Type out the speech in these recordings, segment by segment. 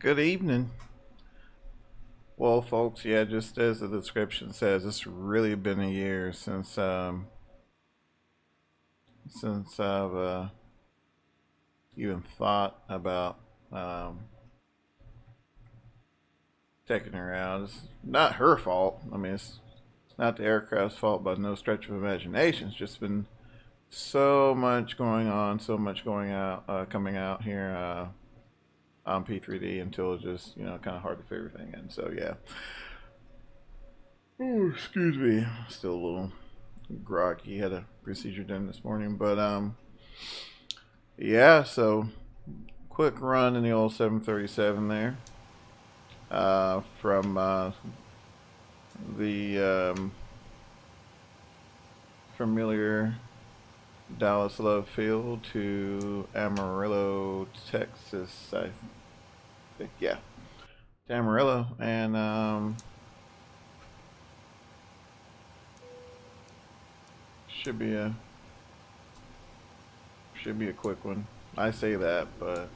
Good evening. Well, folks, yeah, just as the description says, it's really been a year since I've even thought about taking her out. It's not her fault. I mean, it's not the aircraft's fault by no stretch of imagination. It's just been so much going on, so much coming out here on P3D until it's just kind of hard to fit everything in. So yeah. Oh, excuse me. Still a little groggy. Had a procedure done this morning, but yeah. So quick run in the old 737 there. From the familiar Dallas Love Field to Amarillo, Texas. I think, yeah, to Amarillo, and should be a quick one. I say that, but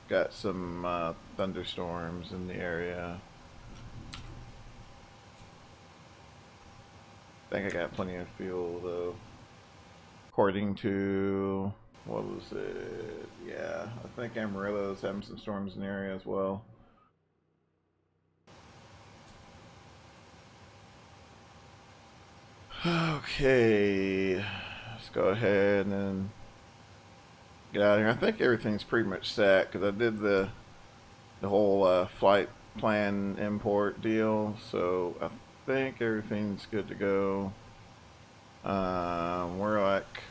got some thunderstorms in the area. I think I got plenty of fuel though. According to, what was it? Yeah, I think Amarillo's having some storms in the area as well. Okay, let's go ahead and get out of here. I think everything's pretty much set because I did the whole flight plan import deal, so I think everything's good to go. We're like,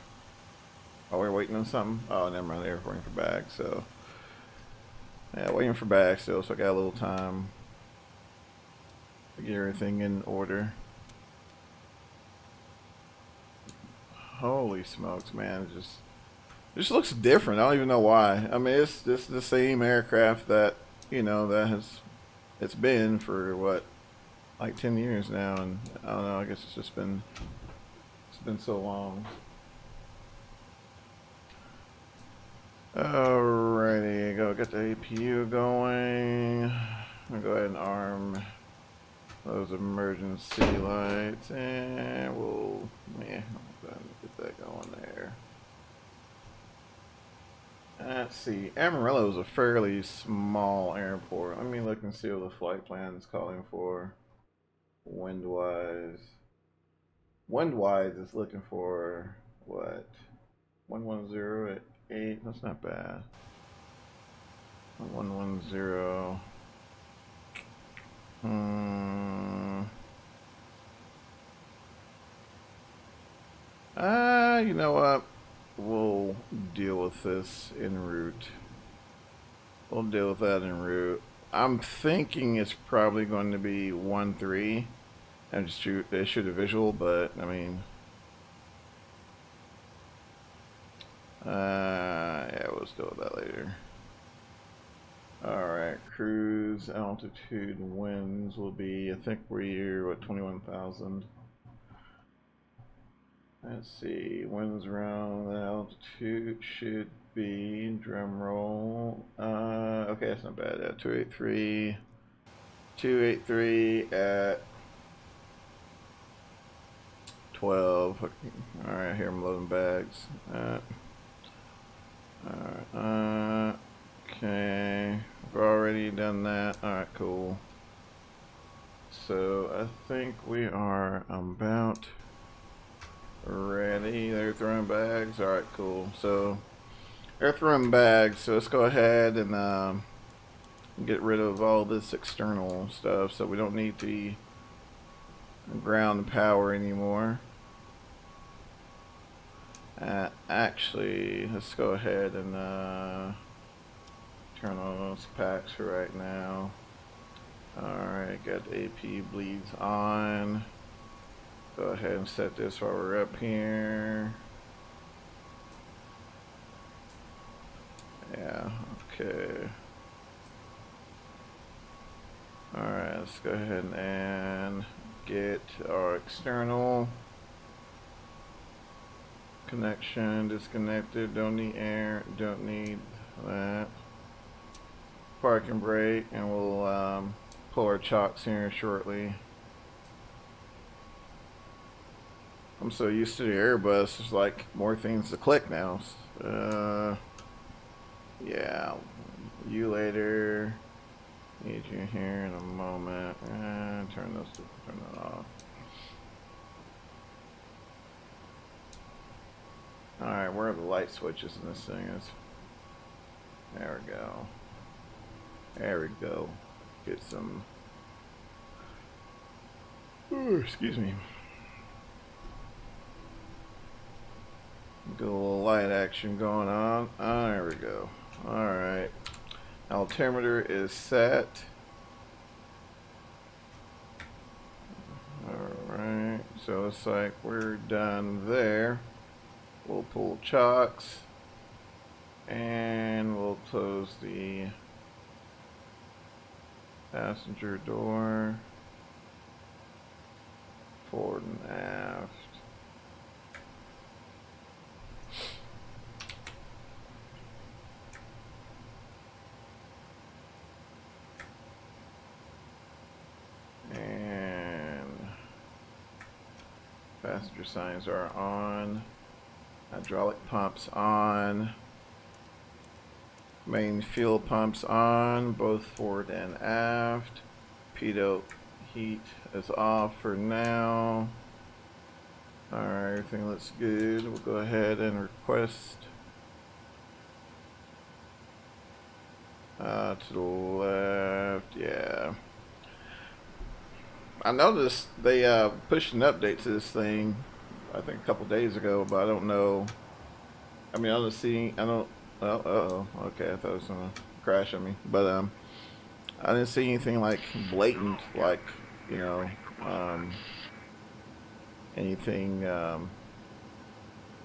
oh, we're waiting on something. Oh, never mind. They're waiting for bags. So yeah, waiting for bags still. So I got a little time to get everything in order. Holy smokes, man! It just looks different. I don't even know why. I mean, it's just the same aircraft that it's been for what, like 10 years now, and I don't know. I guess it's been so long. Alrighty, go get the APU going. I'm gonna go ahead and arm those emergency lights, and we'll get that going there. Let's see. Amarillo is a fairly small airport. Let me look and see what the flight plan is calling for. Wind-wise. Wind-wise is looking for what? 110 at 8. That's not bad. 110. You know what? We'll deal with this en route. We'll deal with that en route. I'm thinking it's probably going to be 1-3 and just shoot a visual, but I mean, yeah, we'll just deal with that later. Alright, cruise altitude winds will be, I think we're what, 21,000. Let's see, winds around the altitude should be, drum roll, okay, that's not bad. 283 at 12. Alright, here I'm loading bags. Alright, okay, we've already done that. Alright, cool. So I think we are about ready. They're throwing bags. Alright, cool. So they're throwing bags, so let's go ahead and get rid of all this external stuff so we don't need the ground power anymore. Actually, let's go ahead and turn on those packs for right now. Alright, got the AP bleeds on. Go ahead and set this while we're up here. Yeah, okay. Alright, let's go ahead and get our external connection disconnected. Don't need air, don't need that. parking brake, and we'll pull our chocks here shortly. I'm so used to the Airbus, there's like more things to click now. Yeah, you later. Need you here in a moment. Turn that off. Alright, where are the light switches in this thing? There we go. There we go. Get some. Ooh, excuse me. Get a little light action going on. Oh, there we go. Alright. Altimeter is set. Alright. So it's like we're done there. We'll pull chocks. And we'll close the passenger door. Forward and aft. And passenger signs are on. Hydraulic pumps on. Main fuel pumps on, both forward and aft. Pitot heat is off for now. Alright, everything looks good. We'll go ahead and request to the left. Yeah. I noticed they pushed an update to this thing, I think a couple days ago, but I don't know. I mean, I don't see. I don't. Oh, uh-oh. Okay, I thought it was gonna crash on me, but I didn't see anything like blatant, like, you know, anything out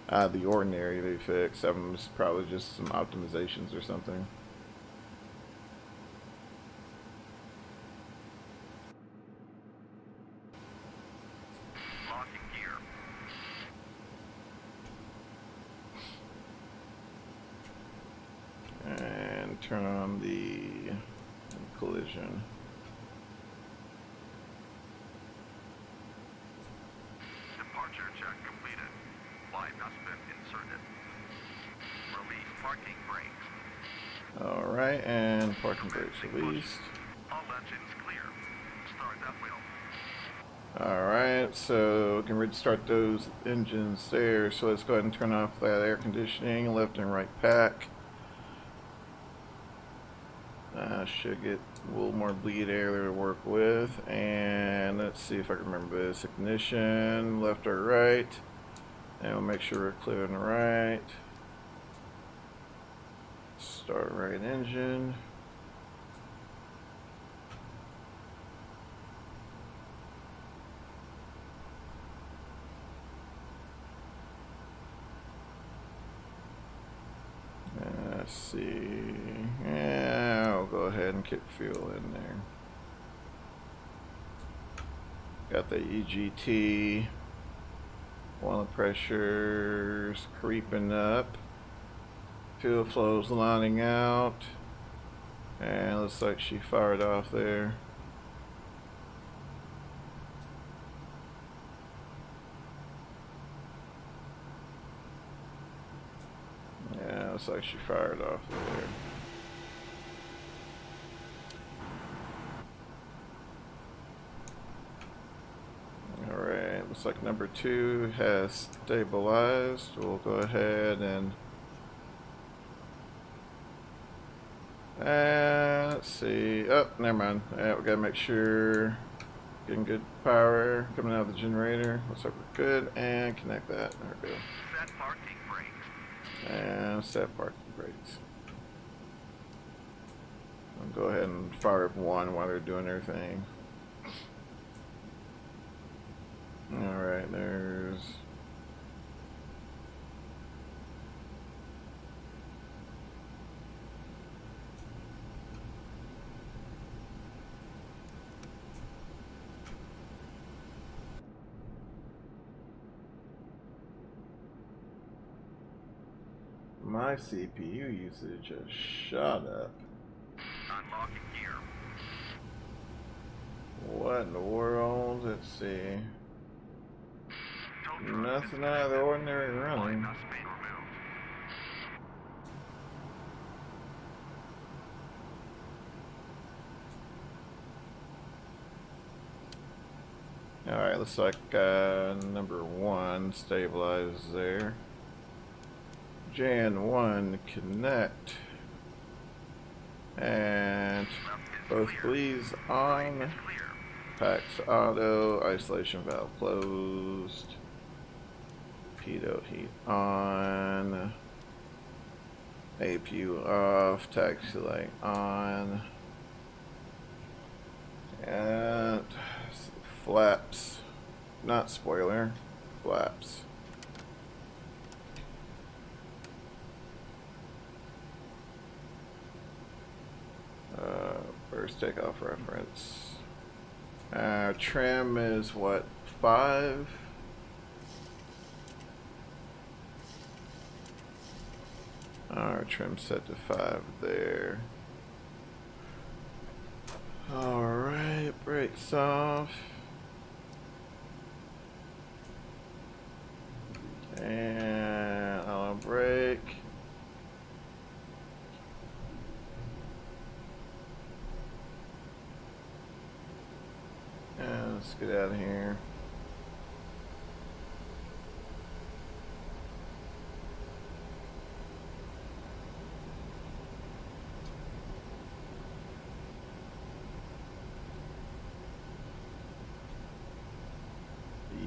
of the ordinary they fixed. It's probably just some optimizations or something. And turn on the collision. Departure check completed. Flight has been inserted. Release parking brakes. Alright, and parking brakes released. All engines clear. Start that wheel. Alright, so we can restart those engines there. So let's go ahead and turn off that air conditioning, left and right pack. Should get a little more bleed air there to work with. And let's see if I can remember this. Ignition, left or right. And we'll make sure we're clear on the right. Start right engine. Let's see. Yeah, I'll go ahead and kick fuel in there. Got the EGT. Oil pressure's creeping up. Fuel flow's lining out. And looks like she fired off there. Yeah, looks like she fired off there. Alright, looks like number 2 has stabilized. We'll go ahead and let's see. Oh, never mind. Yeah, we gotta make sure getting good power coming out of the generator. Looks like we're good. And connect that. There we go. Set parking brakes. And set parking brakes. I'll go ahead and fire up 1 while they're doing their thing. Alright, there's my CPU usage has shot up. Unlocking gear. What in the world? Let's see. Tow truck Nothing out of the ordinary Flight running. dust bin removed. Alright, looks like number 1 stabilizes there. Jan 1 connect. And both bleeds on. Packs auto, isolation valve closed. Pitot heat on. APU off, taxi light on. And flaps, not spoiler, flaps. First takeoff reference. Trim is what, 5? Our trim set to 5 there. Alright, brakes off. And I'll brake. And let's get out of here.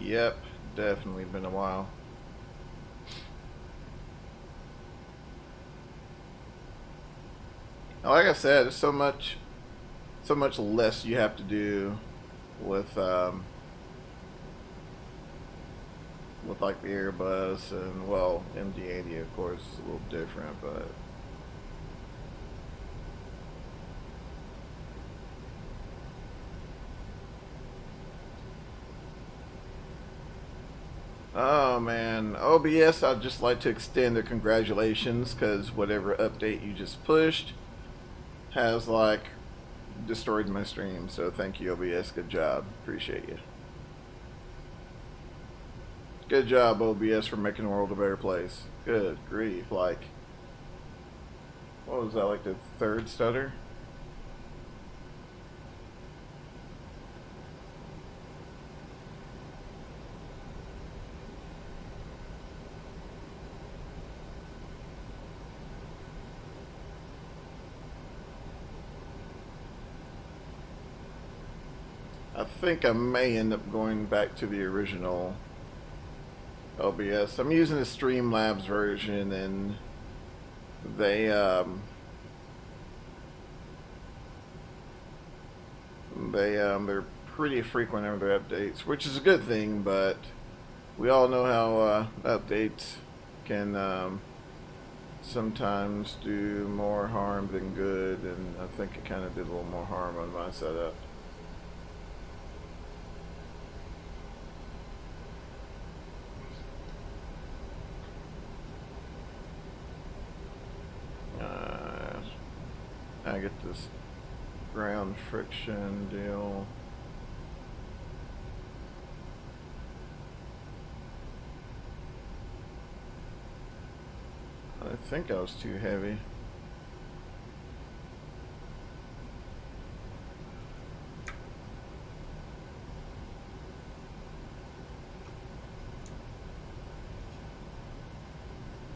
Yep, definitely been a while. Like I said, there's so much less you have to do with like the Airbus and, well, MD-80 of course is a little different, but oh man, OBS, I'd just like to extend the congratulations, because whatever update you just pushed has like destroyed my stream, so thank you OBS, good job, appreciate you. Good job OBS for making the world a better place. Good grief, like, what was that, like the 3rd stutter? I think I may end up going back to the original OBS. I'm using the Streamlabs version, and they're pretty frequent in their updates, which is a good thing, but we all know how updates can sometimes do more harm than good, and I think it kind of did a little more harm on my setup. I get this ground friction deal. I think I was too heavy.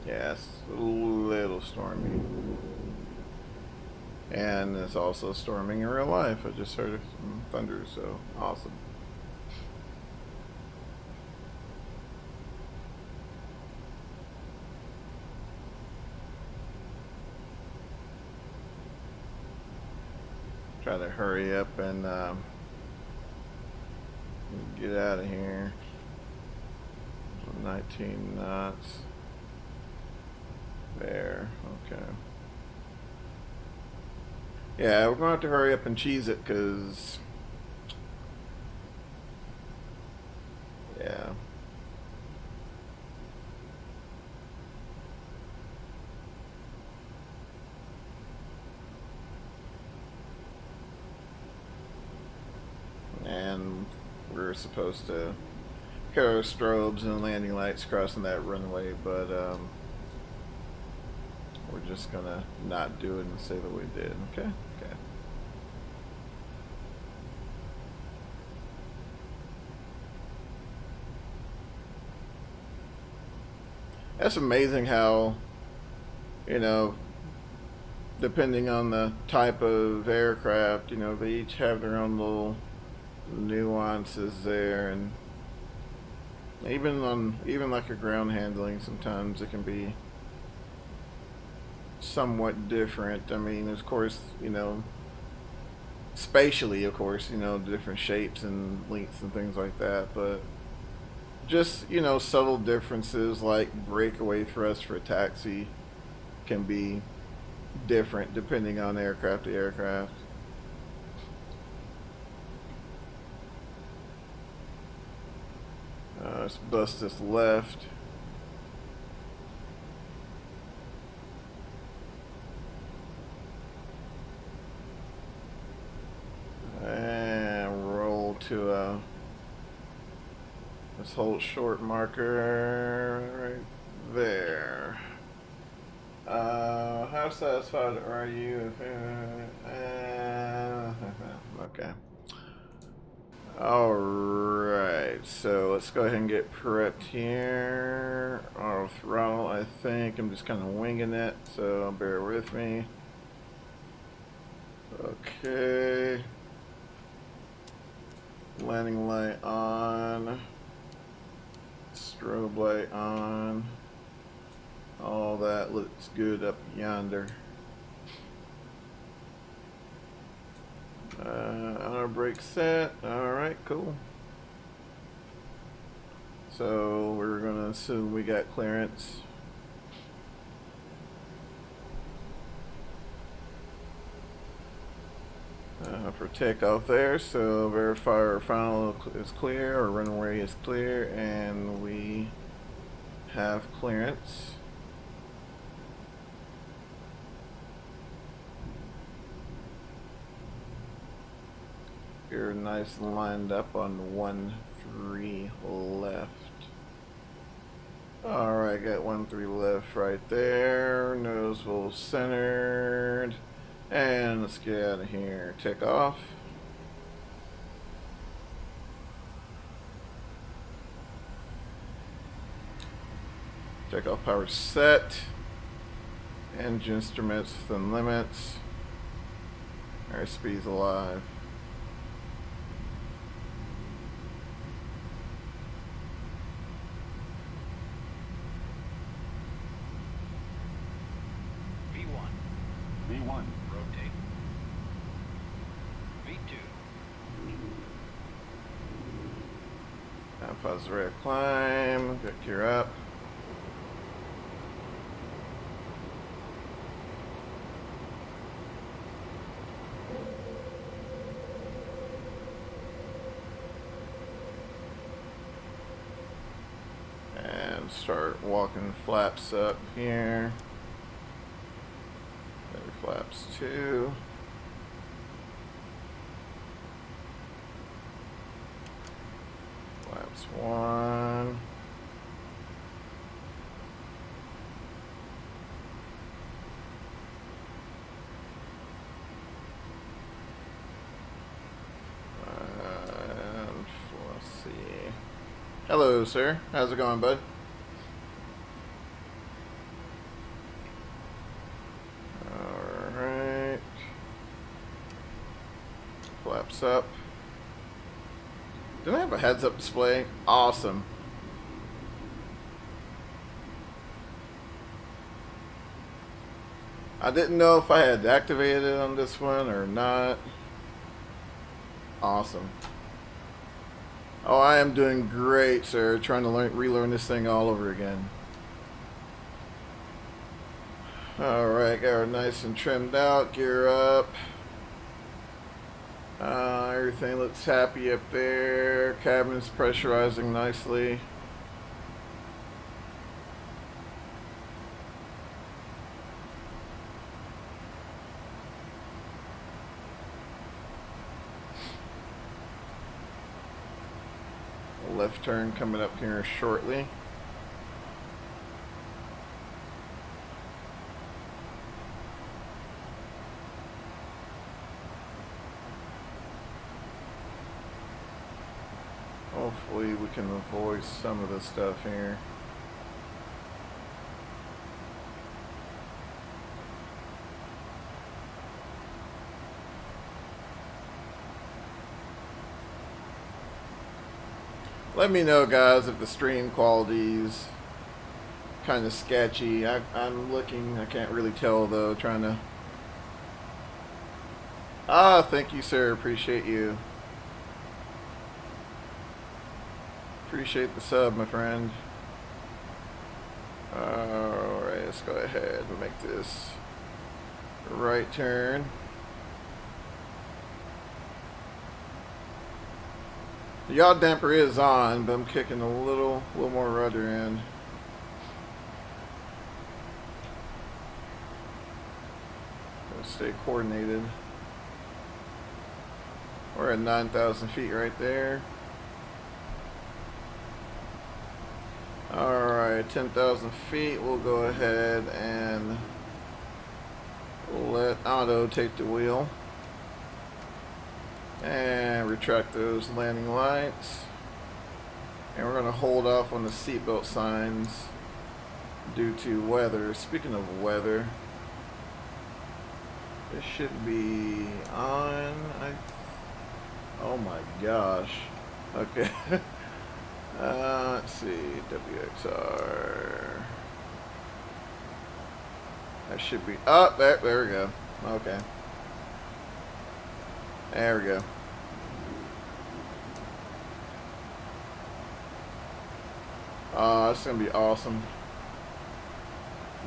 Yeah, it's a little stormy. And it's also storming in real life. I just heard some thunder, so awesome. Try to hurry up and get out of here. 19 knots. There, okay. Yeah, we're going to have to hurry up and cheese it, because yeah. we're supposed to hit our strobes and landing lights crossing that runway, but we're just gonna not do it and say that we did. Okay. Okay. That's amazing how, you know, depending on the type of aircraft, you know, they each have their own little nuances there, and even like a ground handling, sometimes it can be somewhat different. I mean, of course, you know, spatially, of course, you know, different shapes and lengths and things like that, but just, you know, subtle differences like breakaway thrust for a taxi can be different depending on aircraft to aircraft. Let's bust this left. And roll to let's hold short marker right there. How satisfied are you if okay. Alright, so let's go ahead and get prepped here. Auto throttle, I think. I'm just kind of winging it, so bear with me. Okay. Landing light on. Strobe light on. All that looks good up yonder. Auto brake set. Alright, cool. So we're gonna assume we got clearance. For takeoff there, so verify our final is clear, our runway is clear, and we have clearance. You're nice and lined up on 1-3 left. Alright, got 1-3 left right there. Nose will centered. And let's get out of here. Take off. Takeoff power set. Engine instruments within limits. Airspeed's alive. V1. Rotate. V2. Now pause the rate of climb. Get gear up. And start walking flaps up here. Flaps 2. Flaps 1. And let's see. Hello, sir. How's it going, bud? Flaps up. Didn't I have a heads-up display? Awesome. I didn't know if I had activated it on this one or not. Awesome. Oh, I am doing great, sir. Trying to relearn this thing all over again. Alright, got her nice and trimmed out. Gear up. Everything looks happy up there. Cabin's pressurizing nicely. left turn coming up here shortly. Hopefully we can avoid some of the stuff here. Let me know, guys, if the stream quality's kind of sketchy. I'm looking, I can't really tell though, trying to... Ah, thank you, sir, appreciate you. Appreciate the sub, my friend. Alright, let's go ahead and make this a right turn. The yaw damper is on, but I'm kicking a little more rudder in. Gotta stay coordinated. We're at 9,000 feet right there. Alright, 10,000 feet. We'll go ahead and let auto take the wheel. And retract those landing lights. And we're going to hold off on the seatbelt signs due to weather. Speaking of weather, it should be on. Oh my gosh. Okay. Let's see. WXR. That should be up. There we go. Okay. There we go. It's going to be awesome.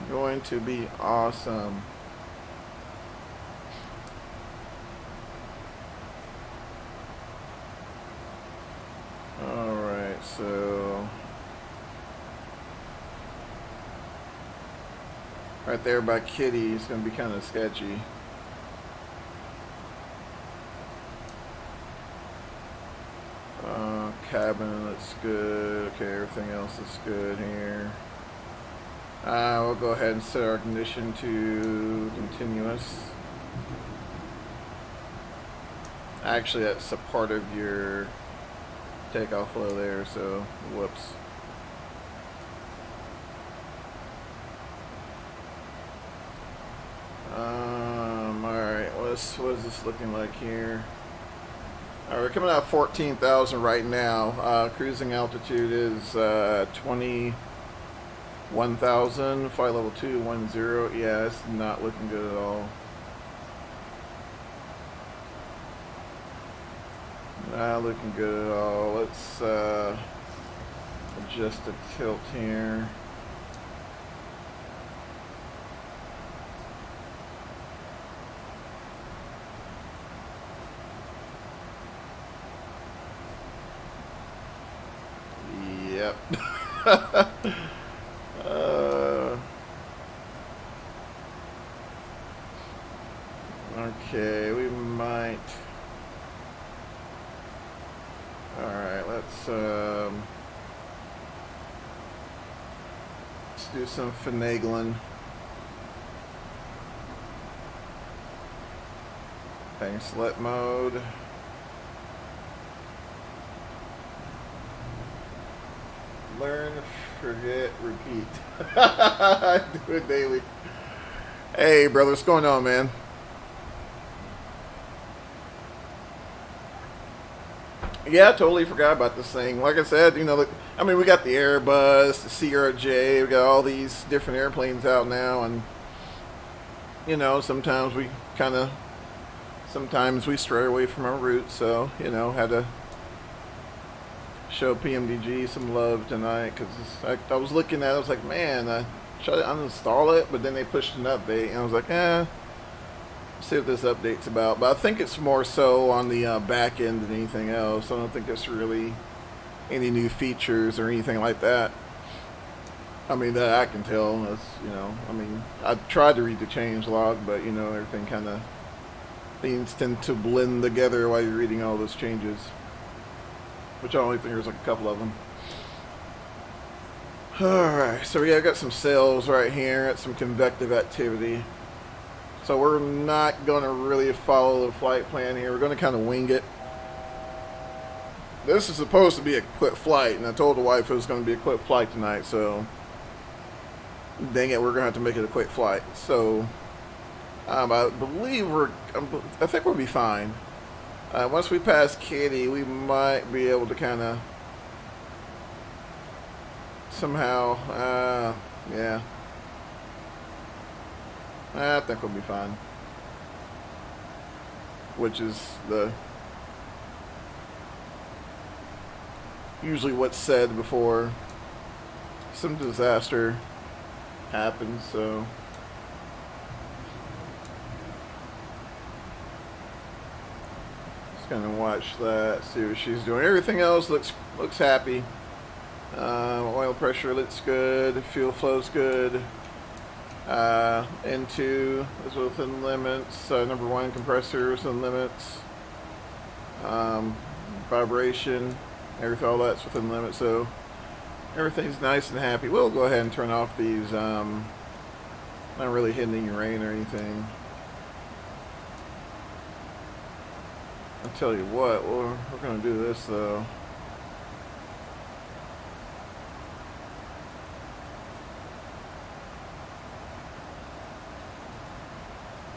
Going to be awesome. Alright, so... right there by Kitty is going to be kind of sketchy. Cabin looks good. Okay, everything else is good here. We'll go ahead and set our ignition to continuous. Actually, that's a part of your takeoff flow there, so whoops. Alright, what is this looking like here? Alright, we're coming out 14,000 right now. Cruising altitude is 21,000. Flight level 210. Yeah, it's not looking good at all. Not looking good at all. Let's adjust the tilt here. Yep. Okay, we might. Alright, let's do some finagling. Bang select mode. Learn, forget, repeat. I do it daily. Hey, brother, what's going on, man? Yeah, I totally forgot about this thing. Like I said, you know, I mean, we got the Airbus, the CRJ, we got all these different airplanes out now, and, you know, sometimes we stray away from our roots, so, you know, had to show PMDG some love tonight, because I was looking at it, I was like, man, I tried to uninstall it, but then they pushed an update, and I was like, see what this update's about. But I think it's more so on the back end than anything else. I don't think it's really any new features or anything like that. I mean, that I can tell. It's, you know, I mean, I tried to read the change log, but, you know, everything kind of, things tend to blend together while you're reading all those changes. which I only think there's like a couple of them. Alright, so we got some sails right here at some convective activity. So we're not going to really follow the flight plan here. We're going to kind of wing it. This is supposed to be a quick flight, and I told the wife it was going to be a quick flight tonight, so dang it, we're going to have to make it a quick flight. So I believe I think we'll be fine. Once we pass Katy, we might be able to kind of somehow, yeah. I think we'll be fine. Which is usually what's said before some disaster happens, so. Just gonna watch that, see what she's doing. Everything else looks happy. Oil pressure looks good. Fuel flow's good. N2 is within limits. Number 1 compressor is within limits. Vibration, everything, all that's within limits. So everything's nice and happy. We'll go ahead and turn off these. Not really hitting any rain or anything. I'll tell you what, we're gonna do this though.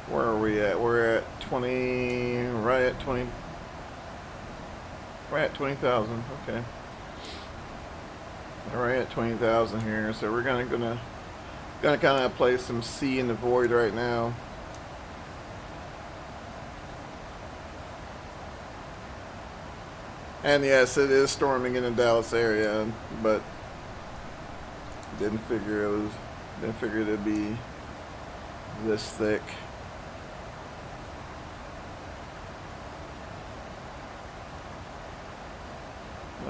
Where are we at? We're at 20, right at 20,000. Okay. Right at 20,000 here. So we're gonna kind of play some sea in the void right now. And yes, it is storming in the Dallas area, but didn't figure it'd be this thick.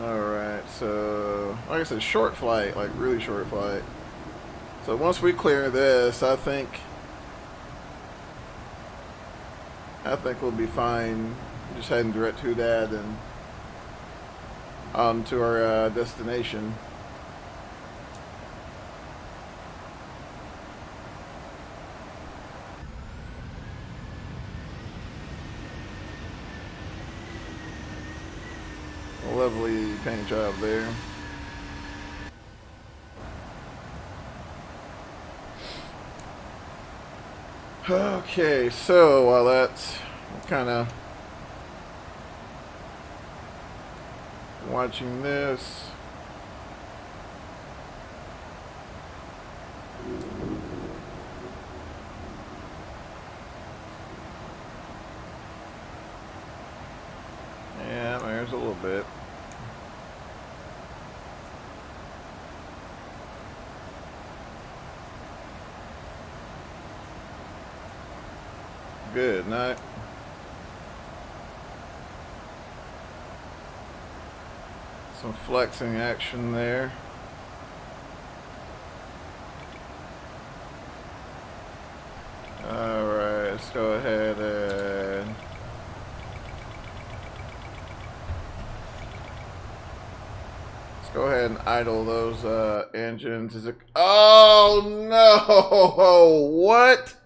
Alright, so like I said, short flight, like really short flight. So once we clear this, I think we'll be fine. Just heading direct to HUDAD and on to our destination. Lovely paint job there. Okay, so while that's kind of watching this, yeah, there's a little bit. Good night. Some flexing action there. Alright, let's go ahead and idle those engines. Is it? Oh no! What?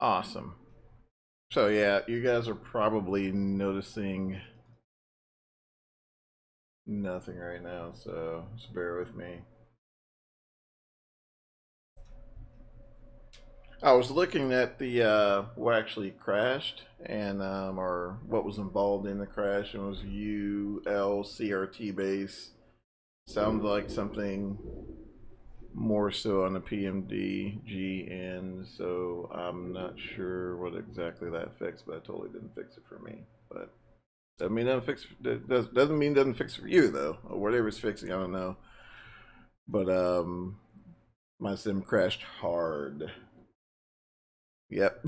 Awesome. So yeah, you guys are probably noticing nothing right now, so just bear with me. I was looking at the what actually crashed and or what was involved in the crash, and it was ULCRT base. Sounds like something more so on the PMDG end, so I'm not sure what exactly that fixed, but it totally didn't fix it for me. But doesn't mean doesn't mean it doesn't fix it for you though, or whatever it's fixing. I don't know. But my sim crashed hard. Yep.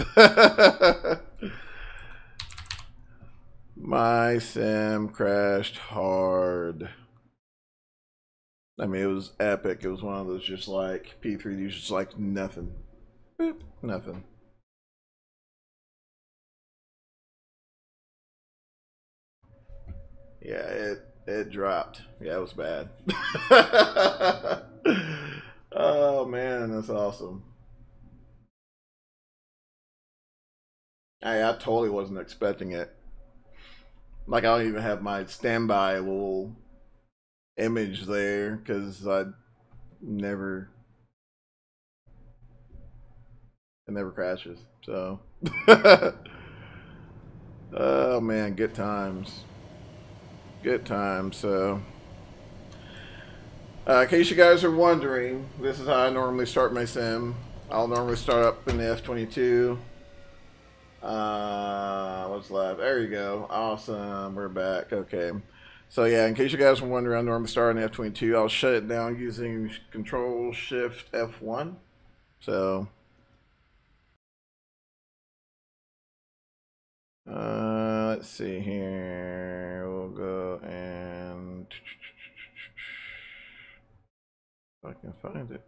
My sim crashed hard. I mean, it was epic. It was one of those just like P3D, just like nothing. Boop, nothing. Yeah, it dropped. Yeah, it was bad. Oh man, that's awesome. I totally wasn't expecting it. Like I don't even have my standby little image there because never it never crashes. So, oh man, good times, good times. So, in case you guys are wondering, this is how I normally start my sim. I'll normally start up in the F22. What's left? There you go. Awesome. We're back. Okay. So yeah, in case you guys were wondering, I normally start on the F22. I'll shut it down using Control Shift F1. So, let's see here. We'll go and if I can find it.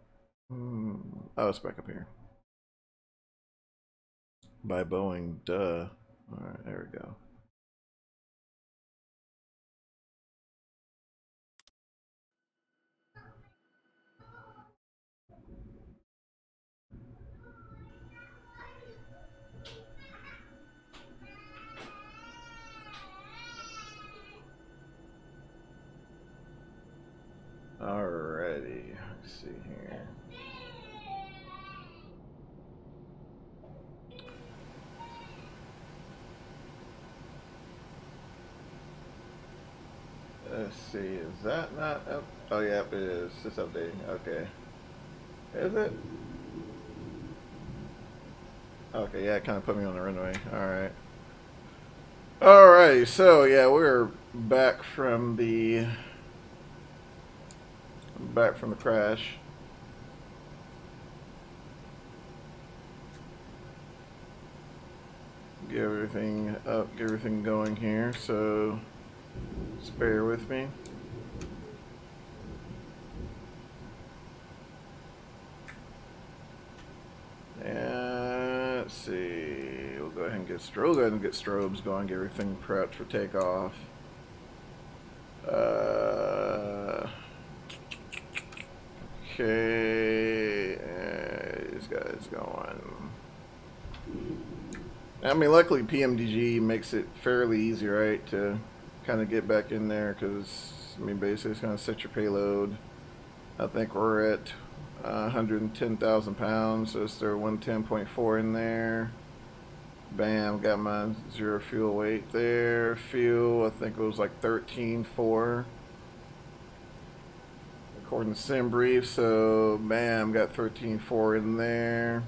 Oh, it's back up here. By Boeing. Duh. All right, there we go. Alrighty. Let's see here. Let's see, is that not up? Oh, yeah, it is. It's updating. Okay. Is it? Okay, yeah, it kind of put me on the runway. Alright. Alright, so yeah, we're back from the crash. Get everything up, get everything going here, so just bear with me. And let's see, we'll go ahead and get strobes going, get everything prepped for takeoff. Okay, these guys going. I mean, luckily PMDG makes it fairly easy, right, to kind of get back in there, because, I mean, basically it's going to set your payload. I think we're at 110,000 pounds, so let's throw 110.4 in there. Bam, got my 0 fuel weight there. Fuel, I think it was like 13.4. According to sim brief, so bam, got 13.4 in there.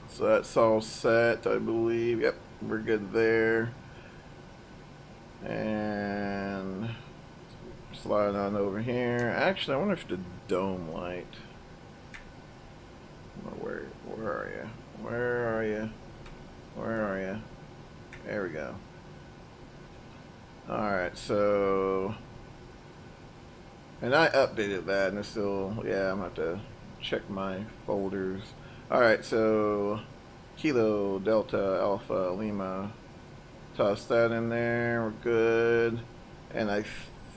So that's all set, I believe. Yep, we're good there. And slide on over here. Actually, I wonder if the dome light. Where are you? Where are you? Where are you? There we go. Alright, so. And I updated that, and it's still, yeah, I'm going to have to check my folders. Alright, so Kilo, Delta, Alpha, Lima. Toss that in there, we're good. And I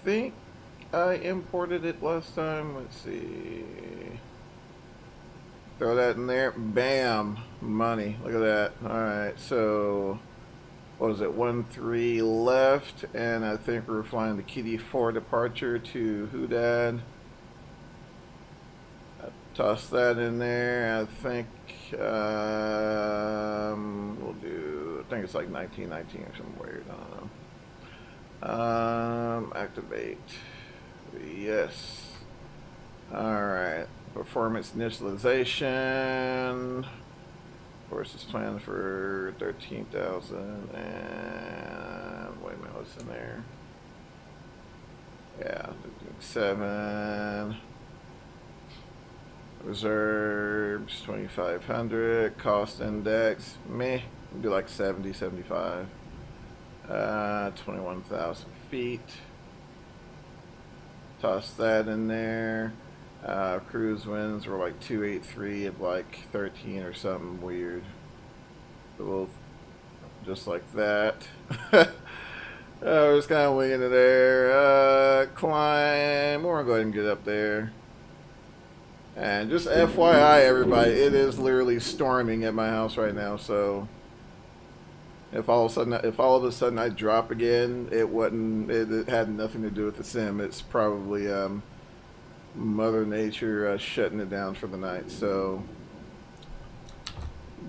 think I imported it last time. Let's see. Throw that in there. Bam. Money. Look at that. Alright, so what is it? 1-3 left, and I think we're flying the KDA4 departure to HUDAD. Toss that in there. I think we'll do, I think it's like 1919 or something weird. I don't know. Activate. Yes. Alright. Performance initialization. Course is planned for 13,000 and wait a minute, what's in there? Yeah, 7. Reserves 2,500. Cost index, meh. We'll do like 70, 75. 21,000 feet. Toss that in there. Cruise winds were like 283 at like 13 or something weird. So we'll just like that. We're just kind of winging it there. Climb. We're gonna go ahead and get up there. And just FYI, everybody, it is literally storming at my house right now. So if all of a sudden I drop again, it wasn't. It had nothing to do with the sim. It's probably Mother Nature shutting it down for the night. So,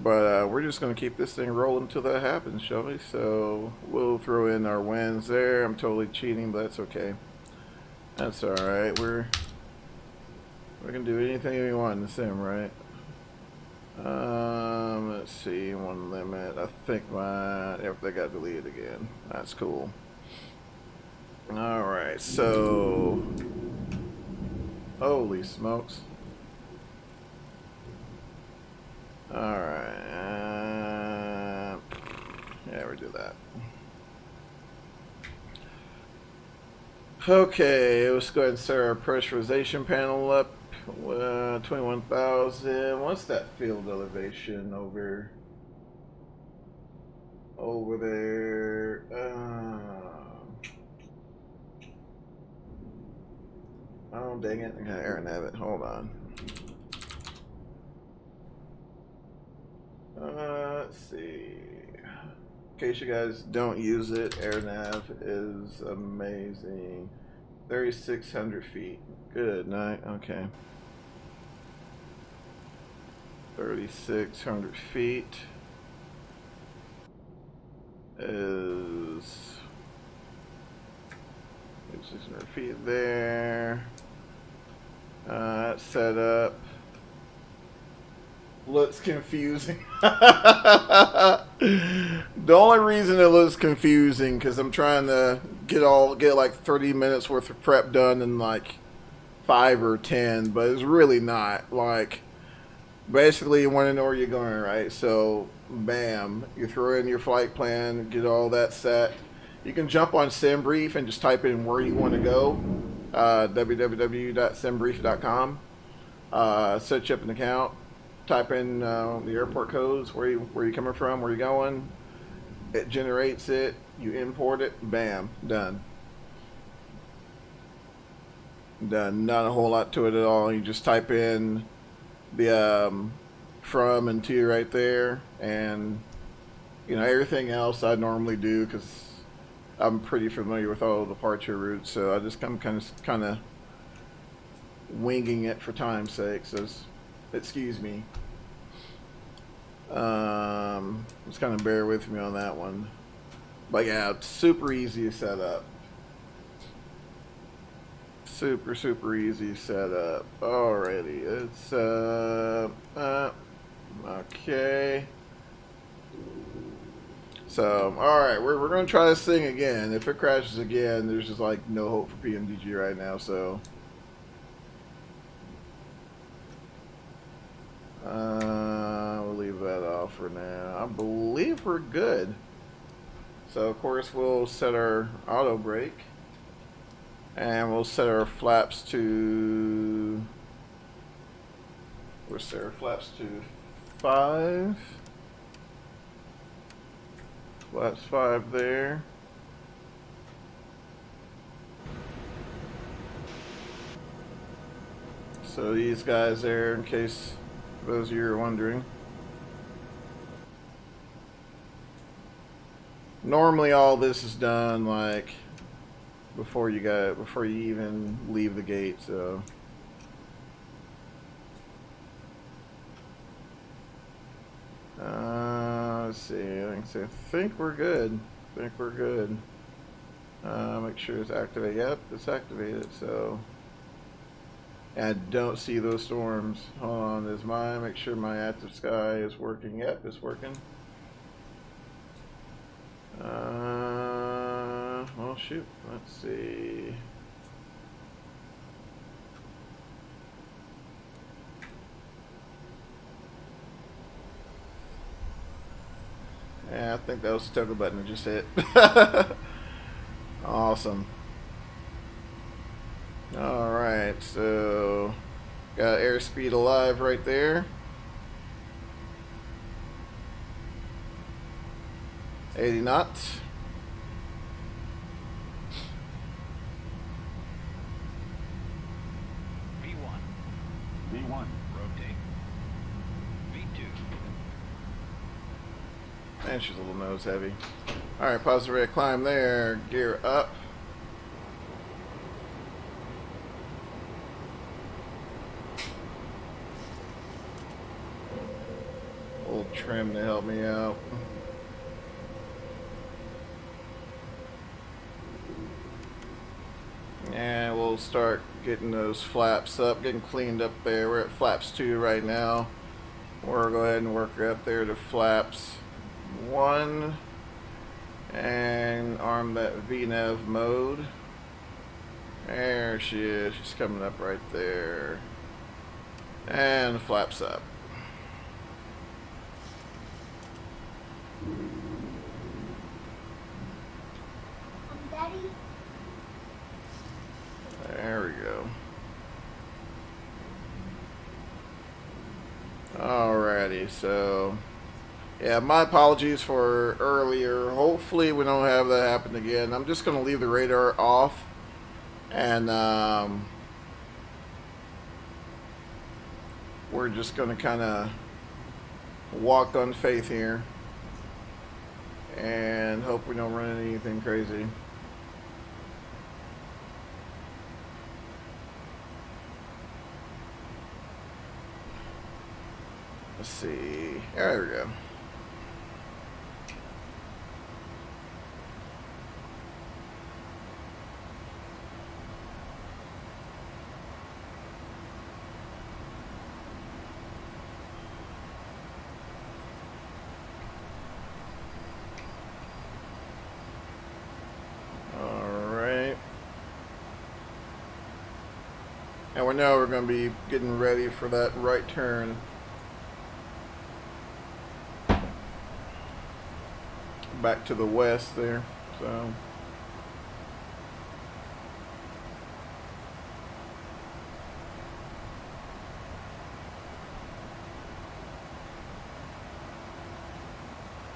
but we're just gonna keep this thing rolling until that happens, shall we? So we'll throw in our winds there. I'm totally cheating, but that's okay. That's all right. We're gonna do anything we want in the sim, right? Let's see. One limit. I think they got deleted again. That's cool. All right. So. Holy smokes. Alright. Yeah, we do that. Okay, let's go ahead and set our pressurization panel up. 21,000. What's that field elevation over there? Oh, dang it. I gotta air nav it. Hold on. Let's see. In case you guys don't use it, air nav is amazing. 3,600 feet. Good night. Okay. 3,600 feet is 600 feet there. Set up. Looks confusing. The only reason it looks confusing because I'm trying to get like 30 minutes worth of prep done in like 5 or 10, but it's really not. Like, basically you want to know where you're going, right? So bam, you throw in your flight plan, get all that set. You can jump on SimBrief and just type in where you want to go. www.simbrief.com. Set you up an account. Type in the airport codes, where you're coming from, where you're going. It generates it. You import it. Bam, done. Done. Not a whole lot to it at all. You just type in the from and to right there, and you know everything else I normally do because I'm pretty familiar with all the departure routes, so I just kind of winging it for time's sake. So excuse me. Just kind of bear with me on that one. But yeah, it's super easy to set up. Super easy setup. Alrighty, it's okay. So alright, we're gonna try this thing again. If it crashes again, there's just like no hope for PMDG right now, so we'll leave that off for now. I believe we're good. So of course we'll set our auto brake. And we'll set our flaps to, we'll set our flaps to 5. Flaps 5 there. So these guys there, in case those of you who are wondering. Normally all this is done like before you even leave the gate, so let's see. I think we're good. Make sure it's activated. Yep, it's activated. So I don't see those storms. Hold on, make sure my active sky is working. Yep, it's working. Well, shoot. Let's see. Yeah, I think that was the toggle button I just hit. Awesome. Alright, so got airspeed alive right there. 80 knots. V1, rotate. V2. And she's a little nose heavy. Alright, pause the rate of climb there. Gear up. A little trim to help me out. And we'll start getting those flaps up, getting cleaned up there. We're at flaps 2 right now. We'll go ahead and work her up there to flaps 1 and arm that VNAV mode. There she is. She's coming up right there. And flaps up. Daddy? There we go. Alrighty, so yeah, my apologies for earlier. Hopefully we don't have that happen again. I'm just gonna leave the radar off and we're just gonna kinda walk on faith here and hope we don't run into anything crazy. Let's see. There we go. And we know we're going to be getting ready for that right turn. Back to the west there, so.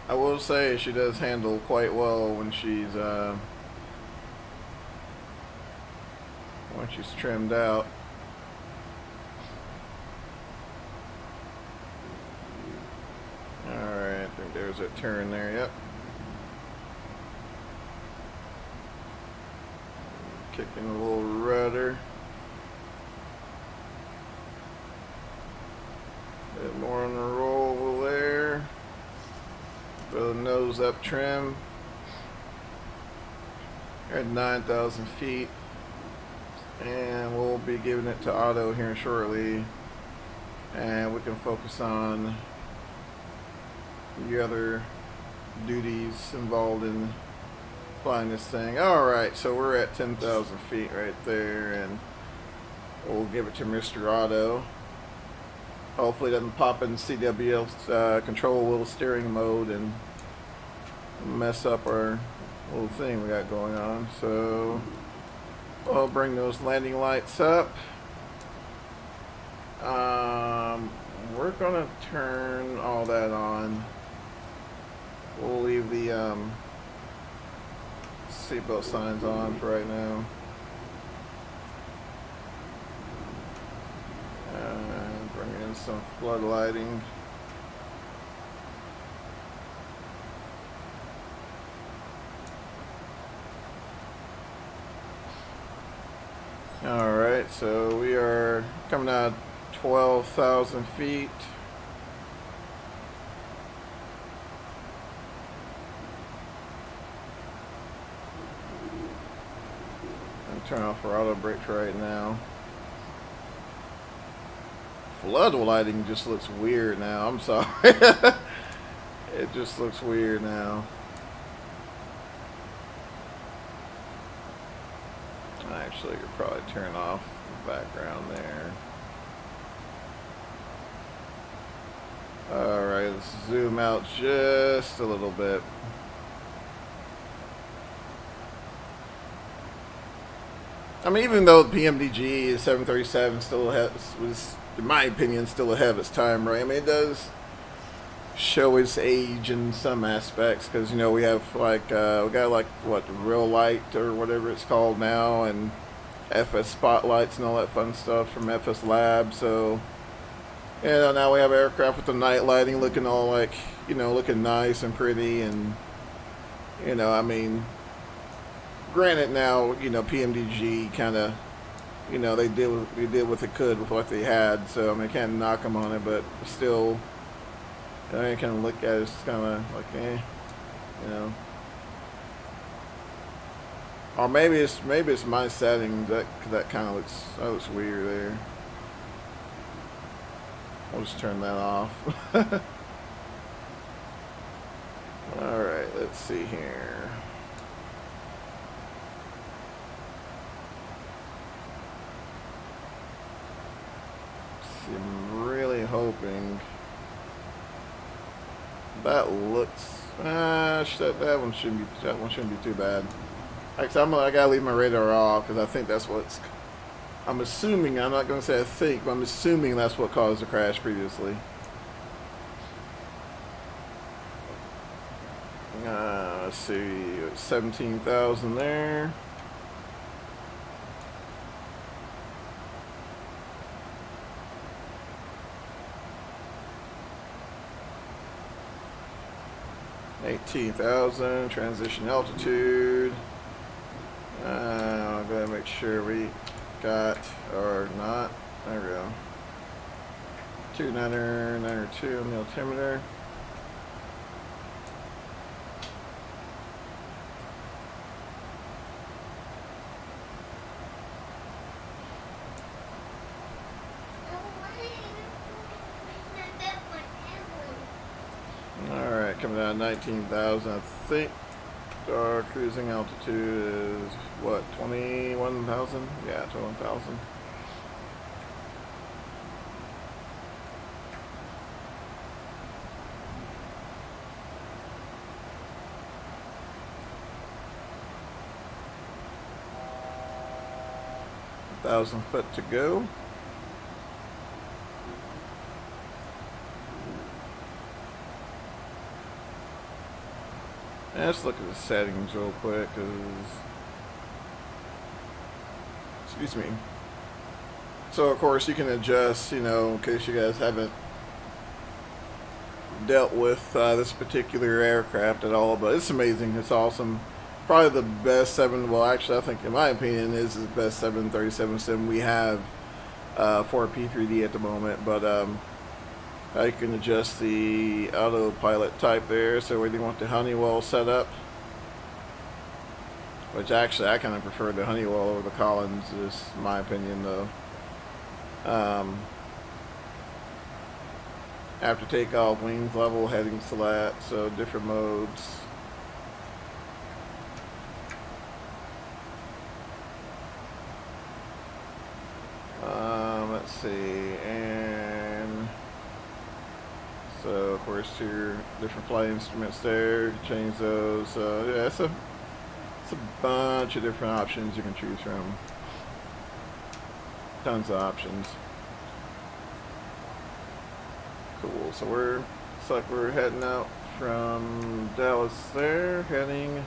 I will say she does handle quite well when she's trimmed out. Alright, I think there's a turn there, yep. Kicking a little rudder. Bit more on the roll over there. Throw the nose up trim. We're at 9,000 feet. And we'll be giving it to auto here shortly. And we can focus on the other duties involved in flying this thing. Alright, so we're at 10,000 feet right there, and we'll give it to Mr. Auto. Hopefully it doesn't pop in CWL control wheel steering mode and mess up our little thing we got going on. So we'll bring those landing lights up. We're gonna turn all that on. We'll leave the seatbelt signs on for right now. Bring in some flood lighting. Alright, so we are coming out 12,000 feet. Turn off our auto brakes right now. Flood lighting just looks weird now. I'm sorry. It just looks weird now. Actually, I could probably turn off the background there. Alright, let's zoom out just a little bit. I mean, even though PMDG 737 still was, in my opinion, still ahead of its time, right? I mean, it does show its age in some aspects, because, you know, we have like we got like what, real light or whatever it's called now, and FS spotlights and all that fun stuff from FS Lab. So, you know, now we have aircraft with the night lighting looking all like, you know, looking nice and pretty, and, you know, I mean, granted, now, you know, PMDG kind of, you know, they did what they could with what they had, so I mean, I can't knock them on it, but still, I kind of look at it, it's kind of like, eh, you know. Or maybe it's my settings that kind of looks weird there. I'll just turn that off. All right, let's see here. I'm really hoping that looks. That one shouldn't be too bad. Actually, I gotta leave my radar off because I think that's what's. I'm assuming. I'm not gonna say I think, but I'm assuming that's what caused the crash previously. Let's see, 17,000 there. $18,000 transition altitude. I'm gonna make sure we got or not. There we go. 902 on the altimeter. Alright, coming down 19,000, I think. Our cruising altitude is what, 21,000? Yeah, 21,000. $1,000 to go. Let's look at the settings real quick, excuse me. So of course you can adjust, you know, in case you guys haven't dealt with this particular aircraft at all, but it's amazing, it's awesome. Probably the best well actually I think in my opinion is the best 737 sim we have for P3D at the moment, but you can adjust the autopilot type there, so whether you want the Honeywell setup, which actually I kind of prefer the Honeywell over the Collins, is my opinion though. After takeoff, wings level, heading select, so different modes. Let's see, and so of course your different flight instruments there, you can change those. So yeah, it's a bunch of different options you can choose from. Tons of options. Cool. So looks like we're heading out from Dallas there, heading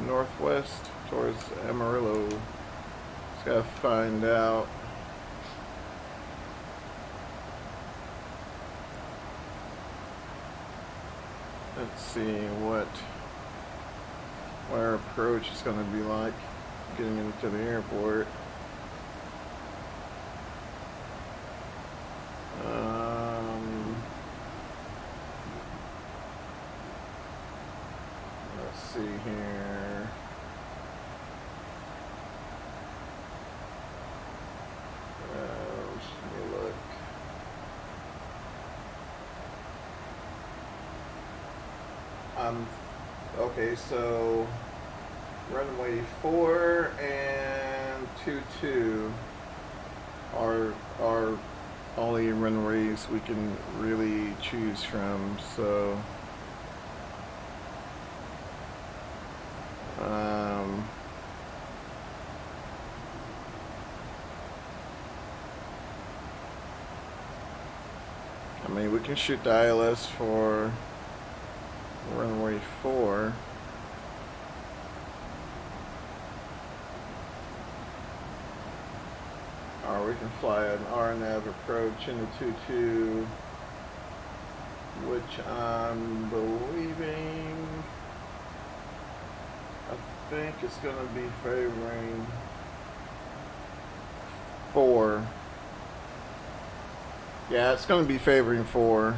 northwest towards Amarillo. Just gotta find out Let's see what our approach is going to be like getting into the airport. Let's see here. Let me look. Okay, so runway 4 and 22 are only runways we can really choose from, so I mean, we can shoot the ILS for runway 4. Or we can fly an RNAV approach into 22, which I'm believing, I think it's going to be favoring 4. Yeah, it's going to be favoring 4.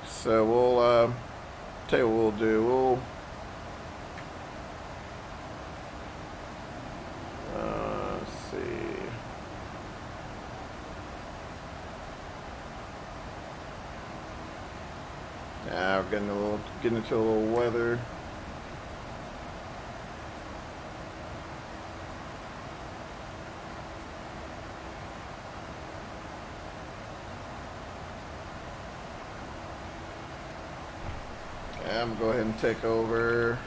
So we'll tell you what we'll do. Let's see. Yeah, we're getting into a little weather. I'm gonna go ahead and take over.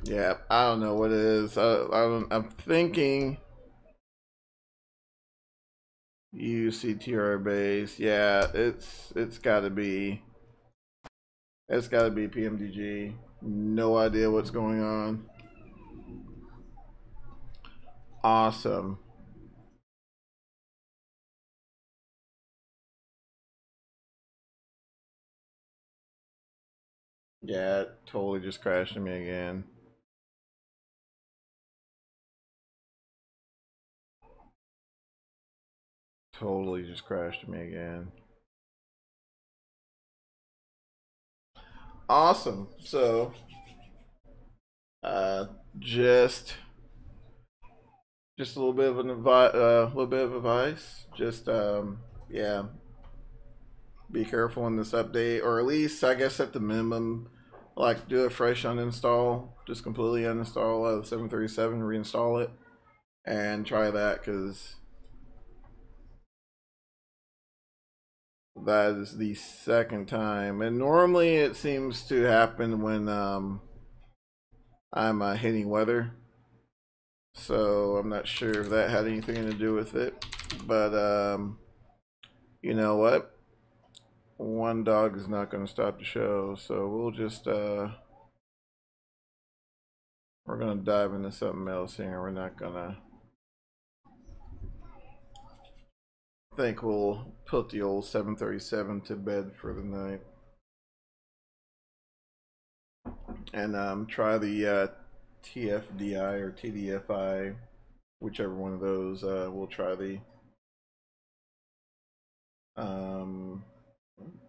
Yeah, I don't know what it is. I'm thinking UCTR base. Yeah, it's gotta be PMDG. No idea what's going on. Awesome. Yeah, it totally just crashed me again. Totally just crashed me again. Awesome. So, just a little bit of advice. Just yeah, be careful in this update, or at least I guess at the minimum, like do a fresh uninstall, just completely uninstall the 737, reinstall it, and try that, because that is the second time, and normally it seems to happen when I'm hitting weather. So I'm not sure if that had anything to do with it, but you know what? One dog is not going to stop the show, so we'll just we're going to dive into something else here. We're not going to think we'll put the old 737 to bed for the night, and try the TFDI or TDFI, whichever one of those. We'll try the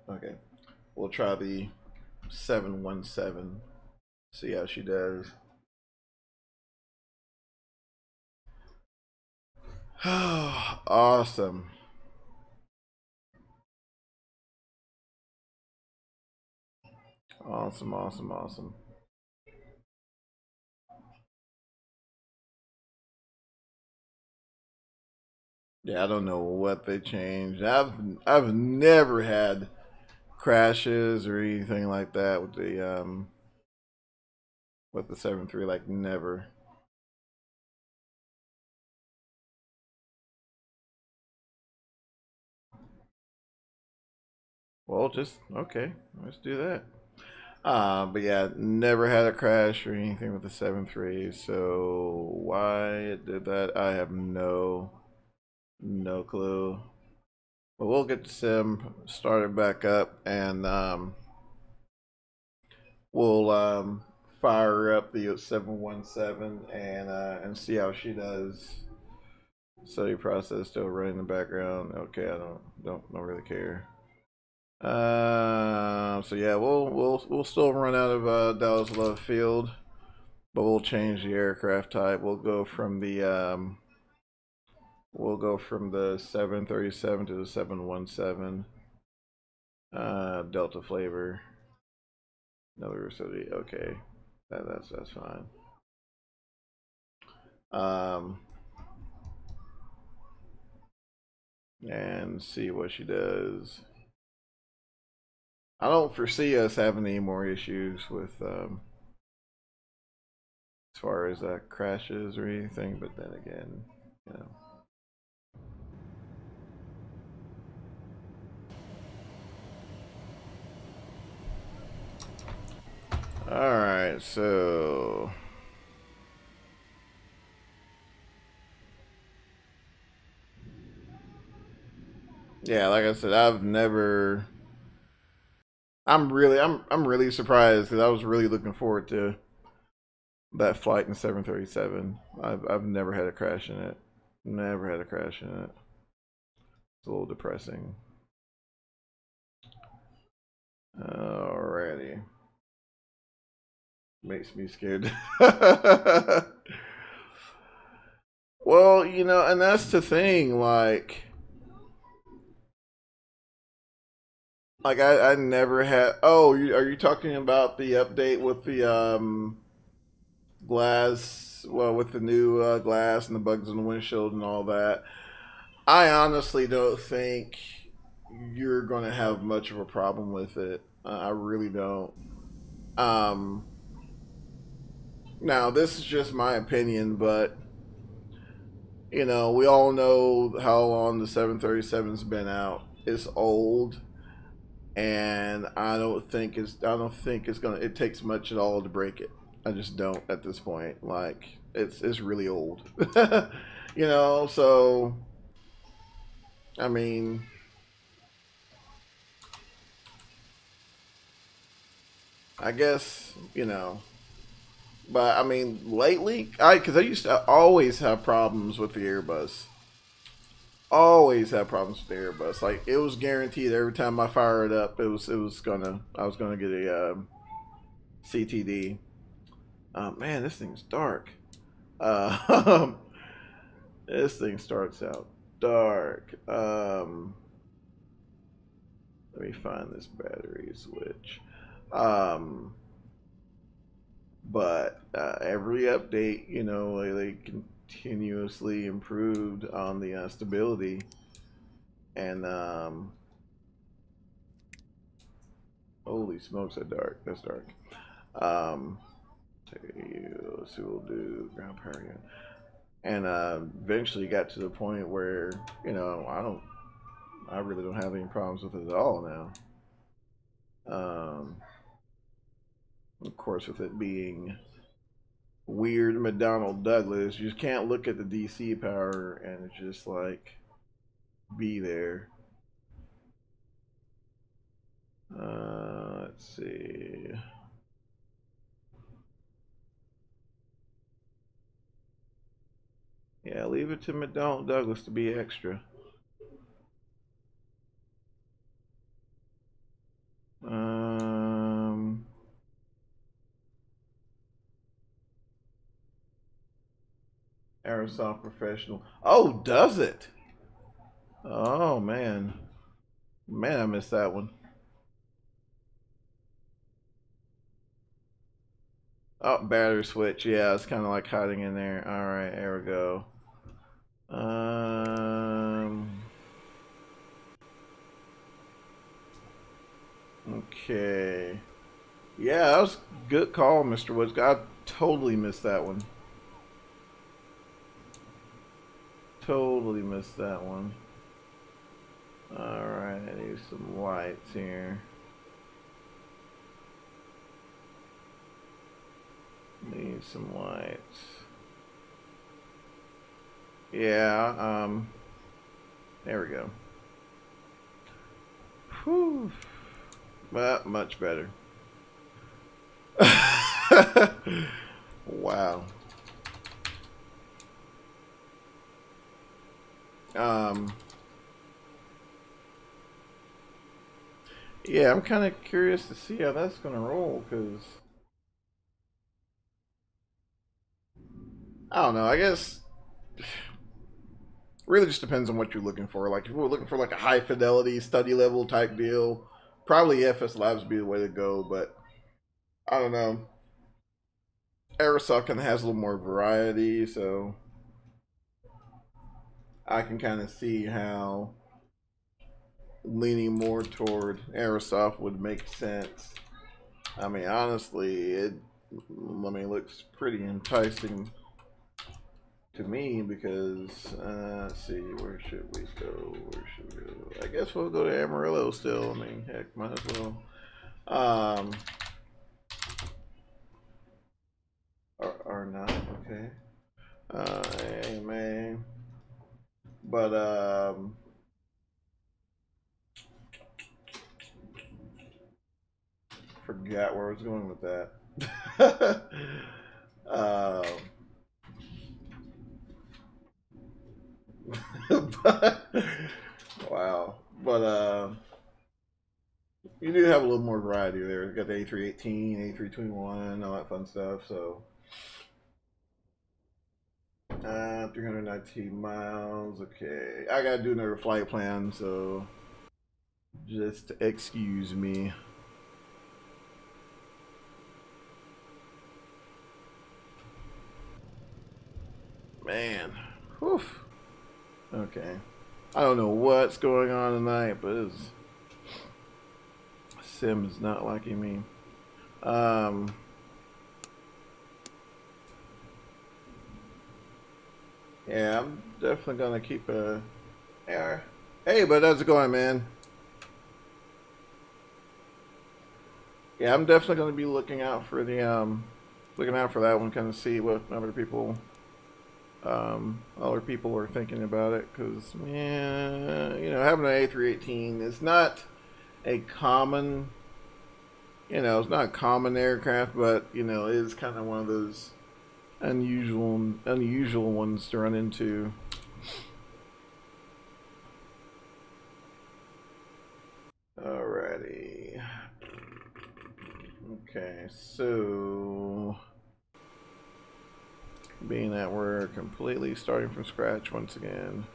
okay, we'll try the 717, see how she does. Awesome. Awesome. Yeah, I don't know what they changed. I've never had crashes or anything like that with the 7.3, like never. Well, just okay, let's do that. But yeah, never had a crash or anything with the 7.3. So why it did that, I have no No clue. But we'll get the sim started back up, and we'll fire up the 717 and see how she does. Study process still running in the background. Okay, I don't really care. So yeah, we'll still run out of Dallas Love Field, but we'll change the aircraft type. We'll go from the 737 to the 717. Delta flavor. Another facility. Okay, that's fine. And see what she does. I don't foresee us having any more issues with as far as crashes or anything, but then again, you know. All right, so yeah, like I said, I'm really surprised because I was really looking forward to that flight in 737. I've never had a crash in it. Never had a crash in it. It's a little depressing. Alrighty. Makes me scared. Well, you know, and that's the thing, like I never had. Oh, are you talking about the update with the glass? Well, with the new glass and the bugs in the windshield and all that. I honestly don't think you're going to have much of a problem with it. I really don't. Um, Now, this is just my opinion, but you know, we all know how long the 737's been out. It's old, and I don't think it's gonna. It takes much at all to break it. I just don't at this point. Like it's really old, you know. So I mean, I guess you know. But I mean, lately, because I used to always have problems with the Airbus. Always have problems with the Airbus. Like it was guaranteed every time I fire it up, I was gonna get a CTD. Man, this thing's dark. Uh, this thing starts out dark. Let me find this battery switch. Um, but every update, you know, they continuously improved on the stability, and holy smokes, that's dark. Um, let's see what we'll do. Ground power unit. And eventually got to the point where, you know, I really don't have any problems with it at all now. Of course, with it being weird McDonnell Douglas, you just can't look at the DC power and just like be there. Let's see. Yeah, leave it to McDonnell Douglas to be extra. Aerosoft Professional. Oh, does it? Oh man, I missed that one. Oh, battery switch. Yeah, it's kind of like hiding in there. All right, there we go. Okay. Yeah, that was a good call, Mr. Woods. I totally missed that one. Totally missed that one. All right, I need some lights here. Need some lights. Yeah, There we go. Whew. Well, much better. Wow. Yeah, I'm kind of curious to see how that's gonna roll, because I don't know. I guess really just depends on what you're looking for. Like if we're looking for like a high fidelity study level type deal, probably FS Labs would be the way to go. But I don't know. Aerosoft kind of has a little more variety, so I can kind of see how leaning more toward Aerosoft would make sense. I mean, honestly, looks pretty enticing to me because let's see, where should we go? Where should we go? I guess we'll go to Amarillo still. I mean, heck, might as well. Or not, okay. Hey, man. But forgot where I was going with that. Wow. But you do have a little more variety there. You got the A318, A321, all that fun stuff. So 319 miles. Okay, I gotta do another flight plan, so just excuse me. Man, whew. Okay, I don't know what's going on tonight, but it's, Sim is not liking me. Yeah, I'm definitely gonna keep a. Hey, but how's it going, man? Yeah, I'm definitely gonna be looking out for the looking out for that one, kind of see what other people are thinking about it, because yeah, you know, having an A318 is not a common, you know, it's not a common aircraft, but you know, it is kind of one of those unusual ones to run into. Alrighty. Okay, so being that we're completely starting from scratch once again.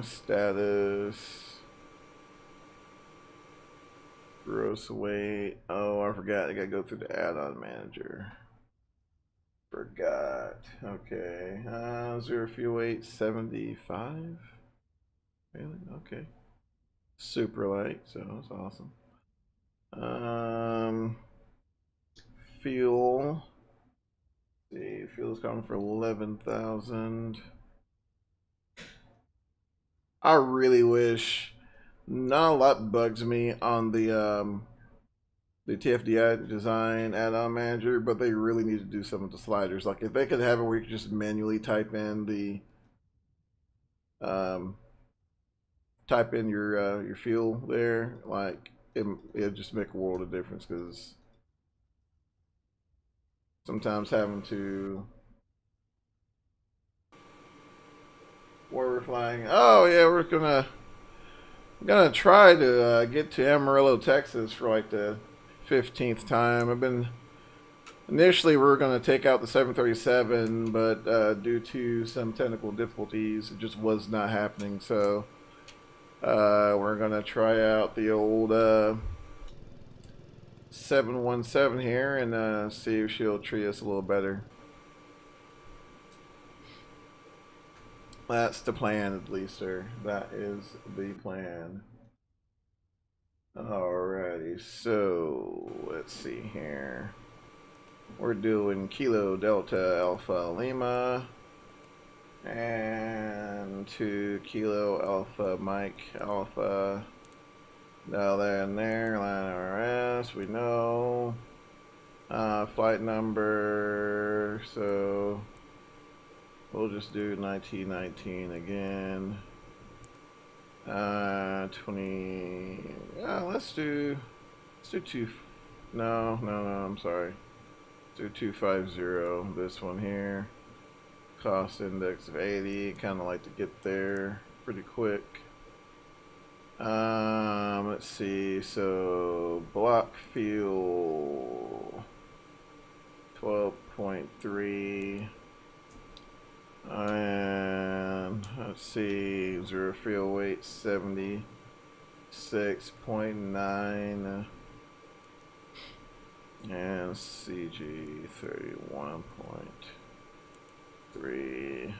Status. Gross weight. Oh, I forgot. I gotta go through the add-on manager. Forgot. Okay. Zero fuel weight 75. Really? Okay. Super light, so that's awesome. Fuel. Let's see, fuel's coming for 11,000. I really wish. Not a lot bugs me on the TFDI design add-on manager, but they really need to do some of the sliders. Like if they could have it where you could just manually um, type in your fuel there, like it'd just make a world of difference. Because sometimes having to, where we're flying. Oh yeah, we're gonna try to get to Amarillo, Texas for like the 15th time. Initially we were going to take out the 737, but due to some technical difficulties, it just was not happening. So we're going to try out the old 717 here and see if she'll treat us a little better. That's the plan, at least, sir. That is the plan. Alrighty, so let's see here. We're doing Kilo Delta Alpha Lima and 2 Kilo Alpha Mike Alpha. Now they're in there, line RS, we know. Flight number, so We'll just do 1919 again. 20. Let's do two. No, I'm sorry. Let's do 250. This one here. Cost index of 80. Kind of like to get there pretty quick. Let's see. So block fuel 12.3. And let's see, zero fuel weight 76.9 and CG 31.3,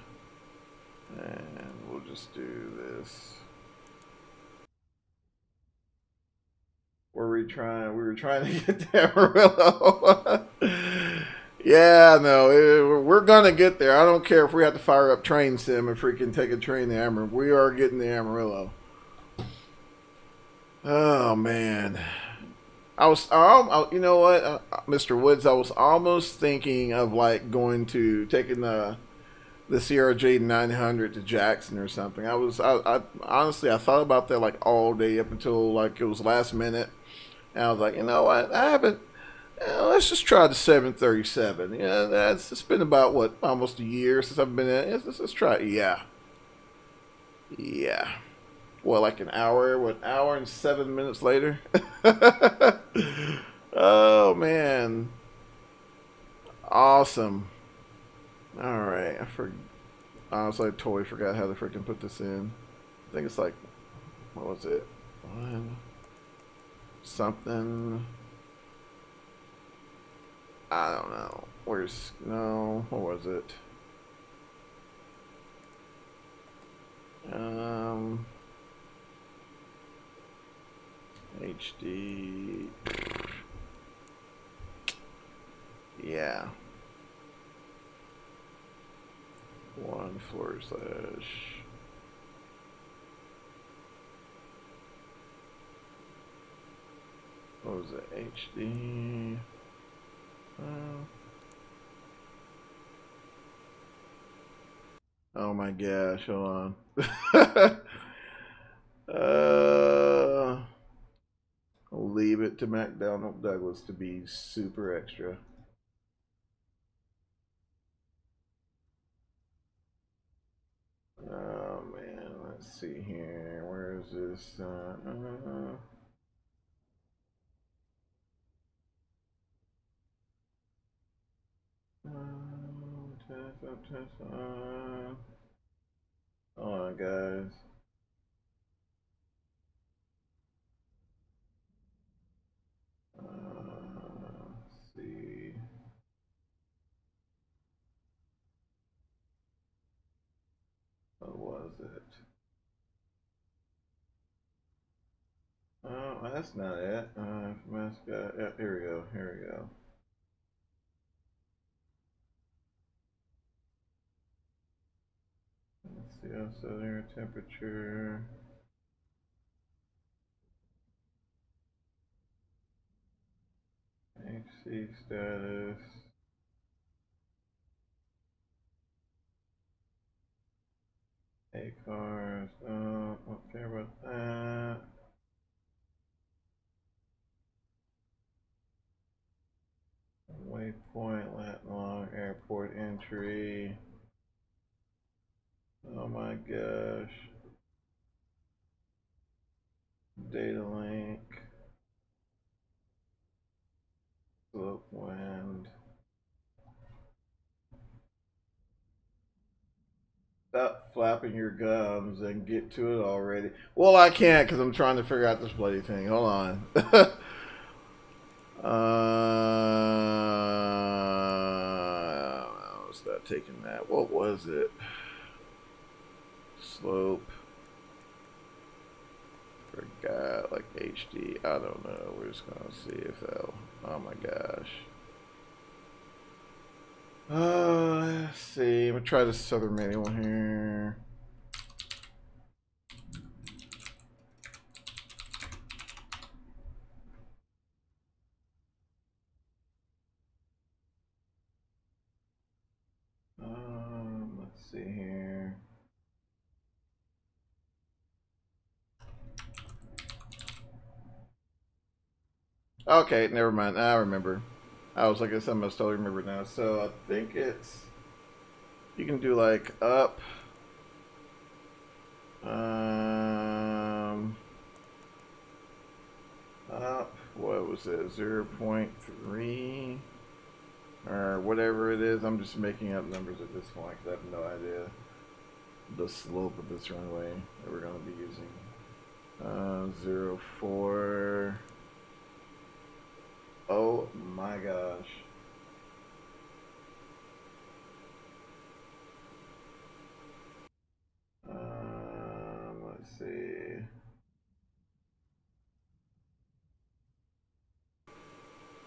and we'll just do this. We were trying to get to Amarillo. Yeah, no, we're gonna get there. I don't care if we have to fire up train sim and freaking take a train to Amarillo. We are getting to Amarillo. Oh man, you know what, Mr. Woods, I was almost thinking of like taking the CRJ 900 to Jackson or something. I honestly I thought about that like all day up until like it was last minute, and I was like, you know what, I haven't. Let's just try the 737. Yeah, it's been about what, almost a year since I've been in. Let's try it. Yeah. Well, like an hour. What, hour and 7 minutes later? Oh man, awesome. All right, honestly, I totally forgot how to freaking put this in. I think it's like, what was it? One something. I don't know. What was it? HD. Yeah. 1 / what was it? HD. Oh my gosh, hold on. I'll leave it to McDonnell Douglas to be super extra. Oh man, let's see here. Where is this? Hold on, guys. Let's see. What was it? Oh, that's not it. Mascot. Yeah, here we go. Here we go. Let's see, also air temperature. HC status. AKRs. Don't care about that. Waypoint, Latin Long, airport entry. Oh my gosh. Data link. Slope wind. Stop flapping your gums and get to it already. Well, I can't because I'm trying to figure out this bloody thing. Hold on. It's not taking that. What was it? Slope. Forgot, like HD. I don't know. We're just gonna see if that'll. Oh my gosh. Let's see. I'm gonna try the Southern manual here. Let's Okay, never mind. I remember. I was looking at something I was totally remember now. So I think it's, you can do like up, up, what was it, 0.3 or whatever it is. I'm just making up numbers at this point because I have no idea the slope of this runway that we're going to be using. 0.4. Oh my gosh. Let's see.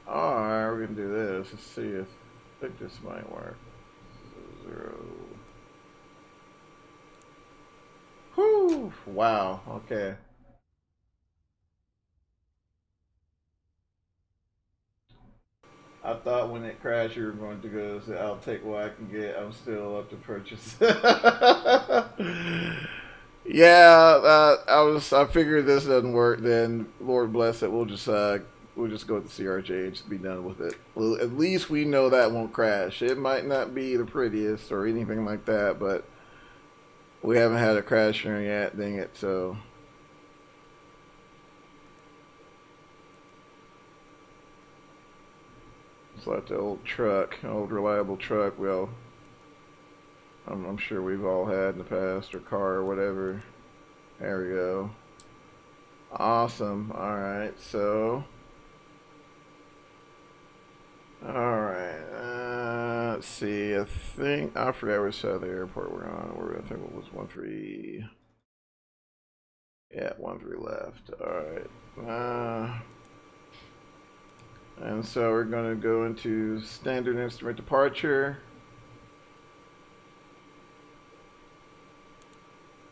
Alright, we're gonna do this. Let's see if I think this might work. 0. Whew! Wow, okay. I thought when it crashed you were going to go, so I'll take what I can get. I'm still up to purchase. Yeah, I figured this doesn't work, then Lord bless it, we'll just go with the CRJ and just be done with it. Well, at least we know that won't crash. It might not be the prettiest or anything like that, but we haven't had a crasher yet, dang it, so. It's like the old truck, old reliable truck. Well, I'm sure we've all had in the past, or car or whatever. There we go. Awesome. All right, so. All right. Let's see. I think I forgot which side of the airport we're on. I think it was 13. Yeah, 13 left. All right. And so we're going to go into standard instrument departure.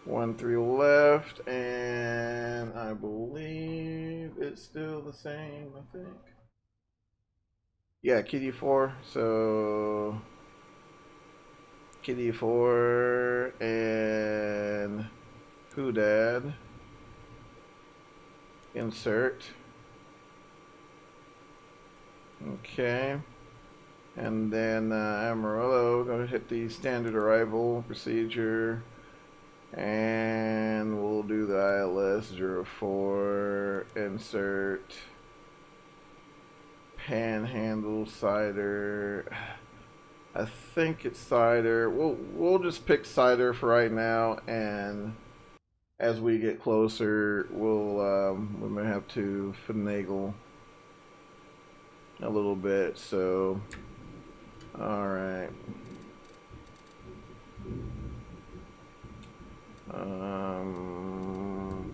13 left, and I believe it's still the same, I think. Yeah, KD4. So KD4 and HUDAD. Insert. Okay. And then Amarillo, going to hit the standard arrival procedure. And we'll do the ILS 04, insert, panhandle, cider. I think it's cider. We'll just pick cider for right now, and as we get closer, we may have to finagle a little bit. So, all right.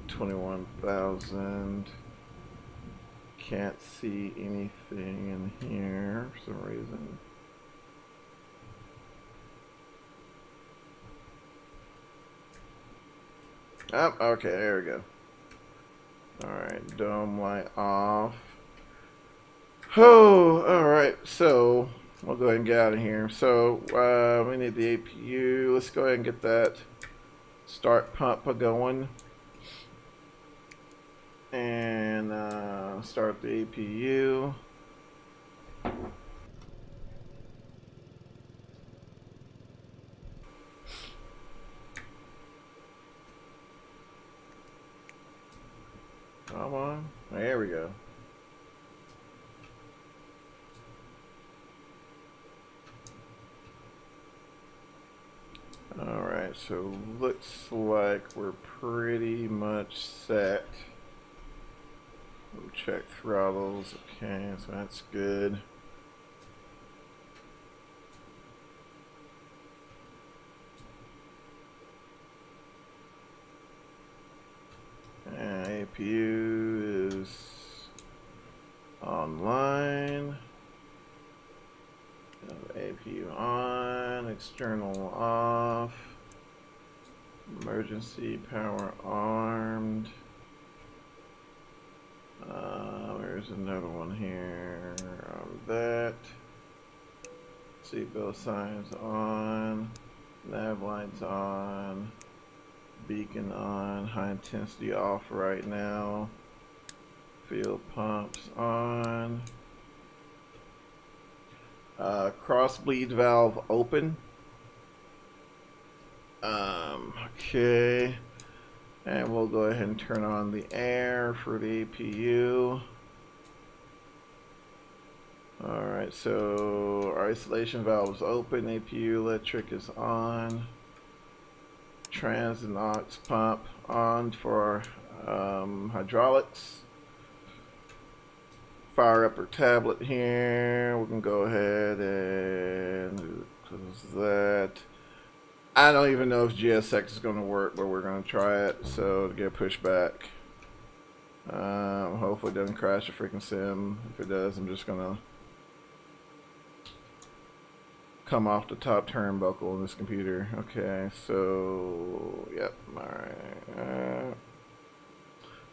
21,000. Can't see anything in here for some reason. Oh, okay, there we go. Alright, dome light off. Oh, alright, so we'll go ahead and get out of here. So, we need the APU. Let's go ahead and get that start pump going. And start the APU. Come on. There we go. Alright, so looks like we're pretty much set. We'll check throttles. Okay, so that's good. And APU is online. APU on, external off, emergency power armed. There's another one here on that. Seatbelt signs on, nav lights on, beacon on, high intensity off right now. Fuel pumps on. Cross bleed valve open. Okay. And we'll go ahead and turn on the air for the APU. Alright, so our isolation valve is open, APU electric is on. Trans and aux pump on for hydraulics. Fire up our tablet here. We can go ahead and close that. I don't even know if GSX is going to work, but we're going to try it. So to get pushed back. Hopefully it doesn't crash the freaking sim. If it does, I'm just going to come off the top turnbuckle in this computer. Okay, so yep, alright.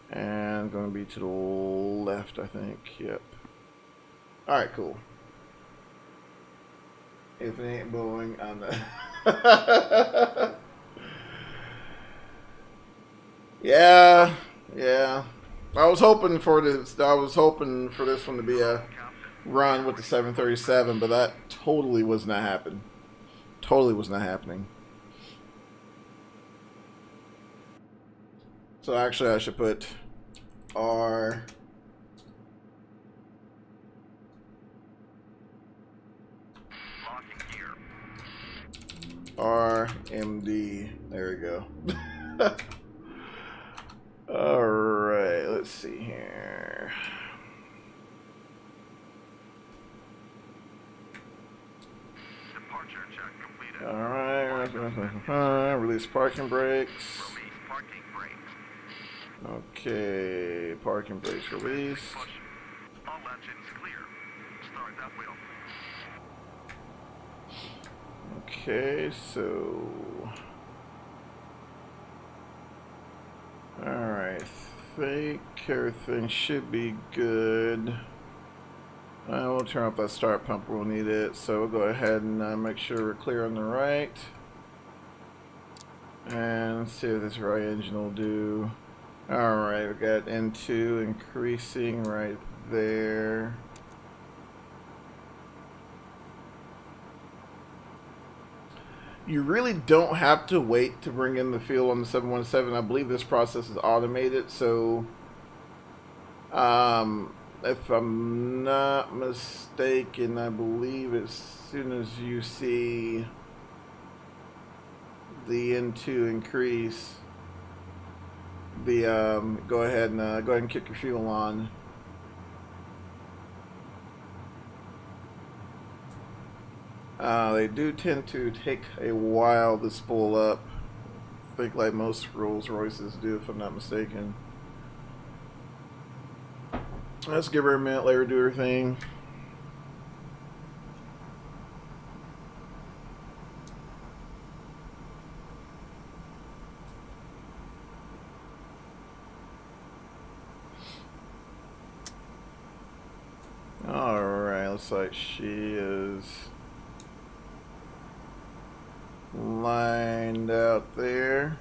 And going to be to the left, I think. Yep. Alright, cool. If it ain't Boeing, I'm the yeah. I was hoping for this. I was hoping for this one to be a run with the 737, but that totally was not happening. Totally was not happening. So actually, I should put R. RMD. There we go. Alright, let's see here. Departure check completed. Alright, release parking brakes. Release parking brakes. Okay, parking brakes released. Push. All engines clear. Start that wheel. Okay, so alright, I think everything should be good. I will turn off that start pump, we'll need it, so we'll go ahead and make sure we're clear on the right. And see what this right engine will do. Alright, we got N2 increasing right there. You really don't have to wait to bring in the fuel on the 717. I believe this process is automated, so if I'm not mistaken, I believe as soon as you see the N2 increase, the go ahead and kick your fuel on. They do tend to take a while to spool up. I think like most Rolls Royces do, if I'm not mistaken. Let's give her a minute, let her do her thing. Alright, looks like she is lined out there.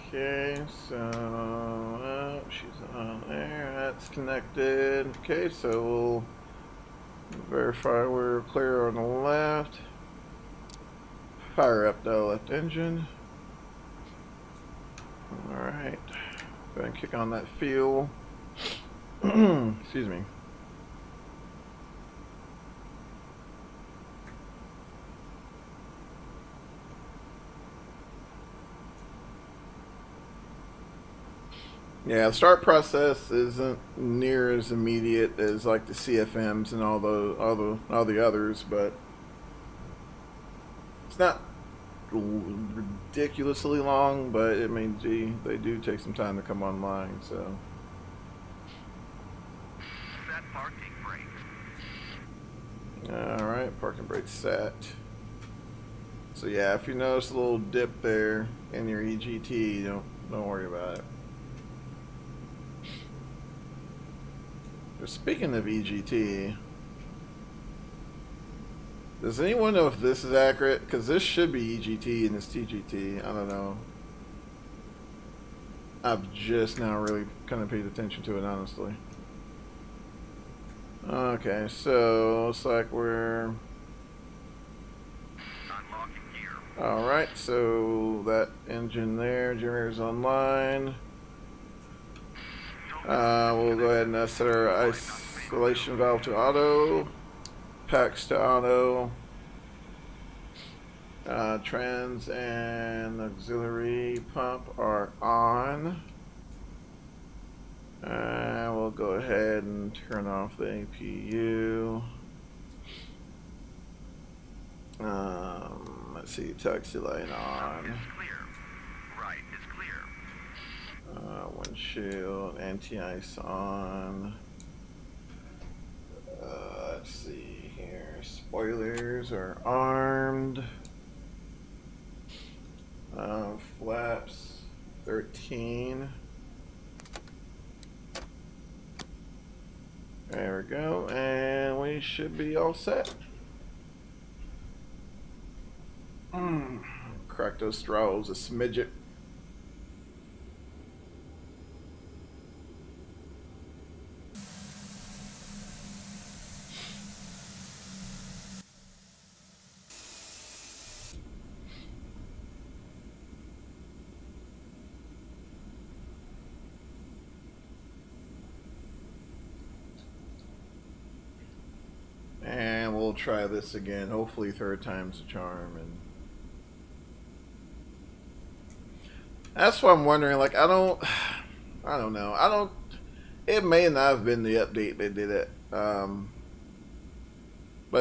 Okay, so she's on there. That's connected. Okay, so we'll verify we're clear on the left. Fire up the left engine. Alright. Go ahead and kick on that fuel. Excuse me. Yeah, the start process isn't near as immediate as like the CFMs and all the others, but it's not ridiculously long. But I mean, gee, they do take some time to come online. So Set parking brakes. all right, parking brakes set. So yeah, if you notice a little dip there in your EGT, don't worry about it. Speaking of EGT, does anyone know if this is accurate? Because this should be EGT and it's TGT. I don't know. I've just now really kind of paid attention to it, honestly. Okay, so looks like we're Unlocking gear. alright, so that engine there, generator's online. We'll go ahead and set our isolation valve to auto, packs to auto, trans and auxiliary pump are on. We'll go ahead and turn off the APU. Let's see, taxi light on. Is clear. Right is clear. Windshield, anti-ice on. Let's see here. Spoilers are armed. Flaps 13. There we go, and we should be all set. Crack those throttles a smidget. And we'll try this again. Hopefully third time's a charm. And that's what I'm wondering. Like, I don't know. It may not have been the update that did it. But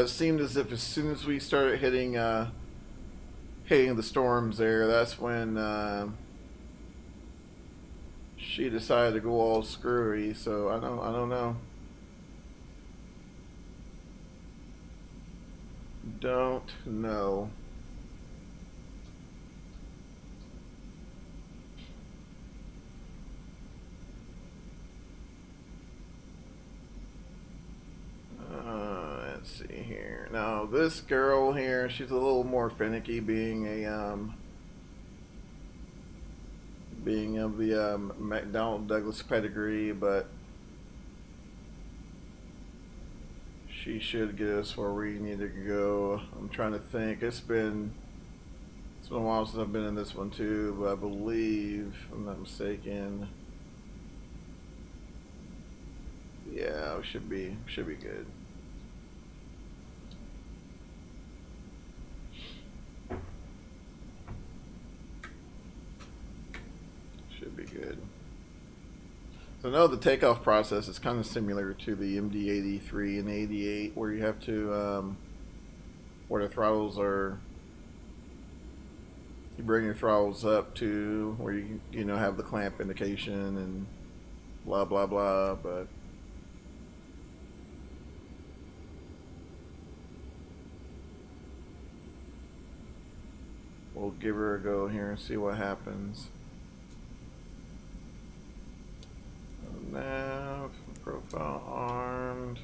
it seemed as if as soon as we started hitting the storms there, that's when she decided to go all screwy. So I don't know. Don't know. Let's see here. Now this girl here, she's a little more finicky, being of the McDonnell Douglas pedigree, but she should get us where we need to go. I'm trying to think. It's been a while since I've been in this one too, but I believe, if I'm not mistaken, yeah, we should be good. Should be good. So no, the takeoff process is kind of similar to the MD-83 and 88, where you have to, where the throttles are, you bring your throttles up to where you know have the clamp indication and blah blah blah, but we'll give her a go here and see what happens. Nav, profile armed.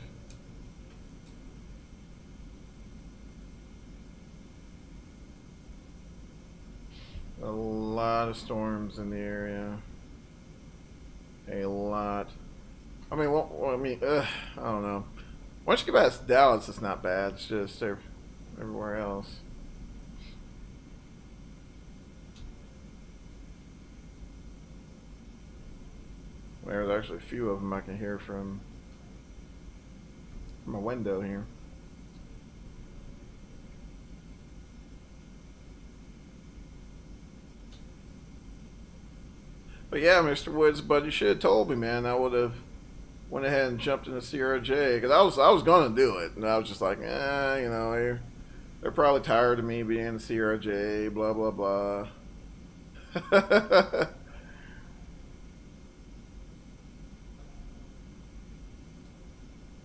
A lot of storms in the area. A lot. I mean, I don't know. Once you get past Dallas, it's not bad. It's just everywhere else. There's actually a few of them I can hear from my window here. But yeah, Mr. Woods, but you should have told me, man. I would have went ahead and jumped in the CRJ, because I was gonna do it, and I was just like, you know, they're probably tired of me being in the CRJ, blah blah blah.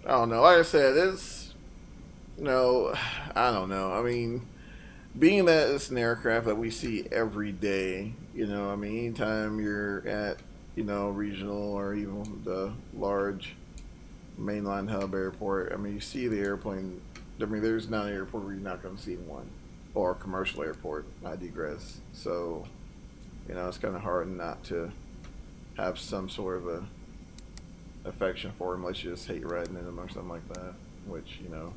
I don't know. Like I said, it's no, I don't know. I mean, being that it's an aircraft that we see every day, you know, I mean, anytime you're at, you know, regional or even the large mainline hub airport, I mean, you see the airplane. I mean, there's not an airport where you're not going to see one, or a commercial airport, I digress. So, you know, it's kind of hard not to have some sort of a affection for him, unless you just hate riding in him or something like that, which, you know,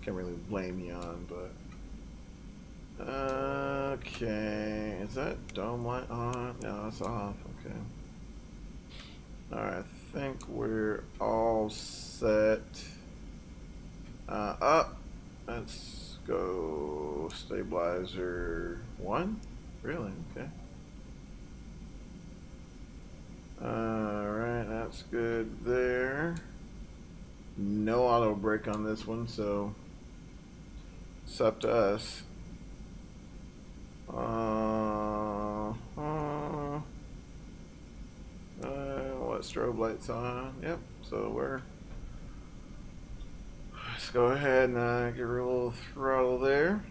can't really blame you on. But okay, is that dome light on? No, it's off. Okay. Alright, I think we're all set. Up. Let's go stabilizer 1. Really? Okay. Alright, that's good there. No auto brake on this one, so it's up to us. What strobe lights on? Yep, so let's go ahead and give her a little throttle there.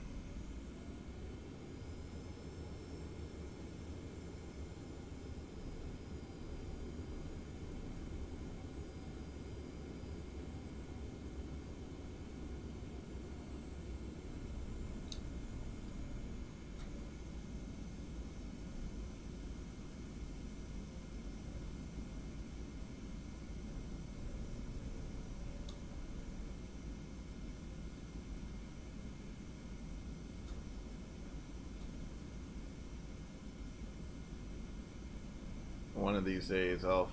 One of these days I'll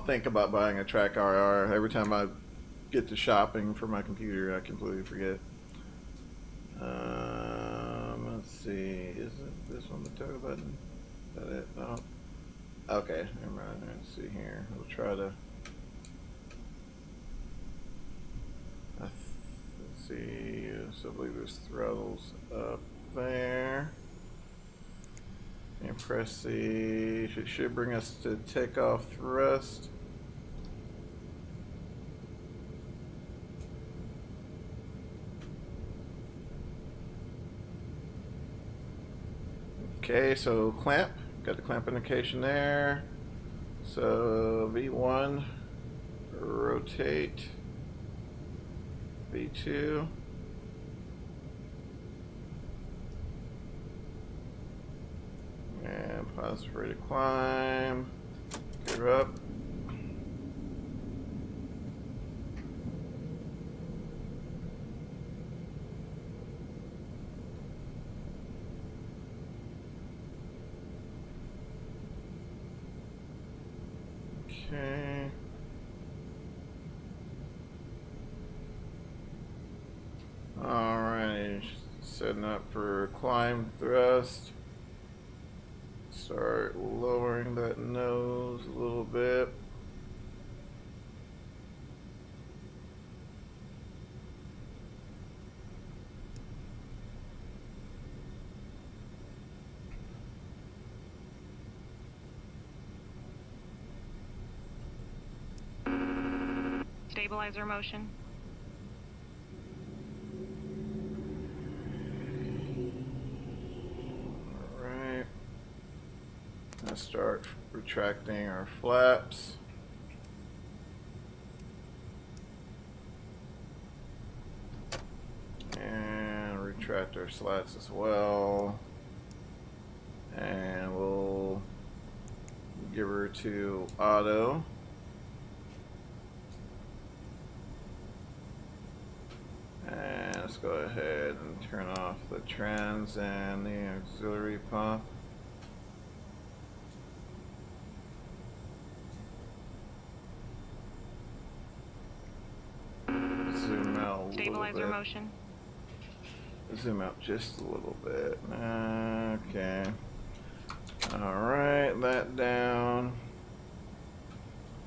think about buying a track RR. Every time I get to shopping for my computer, I completely forget. Let's see, isn't this one the tow button? Is that it? No. Okay, never mind. Let's see here. We'll try to. Let's see. So I believe there's throttles up there. And press the. It should bring us to takeoff thrust. Okay, so clamp. Got the clamp indication there. So V1, rotate. V2. And pause for it to climb. Get her up. Okay. Alright, setting up for climb thrust. Start lowering that nose a little bit. Stabilizer motion. Alright. Let's start retracting our flaps. And retract our slats as well. And we'll give her to auto. And let's go ahead and turn off the trans and the auxiliary pump. Zoom out a little Stabilizer bit. motion. Zoom out just a little bit. Okay. Alright, that down.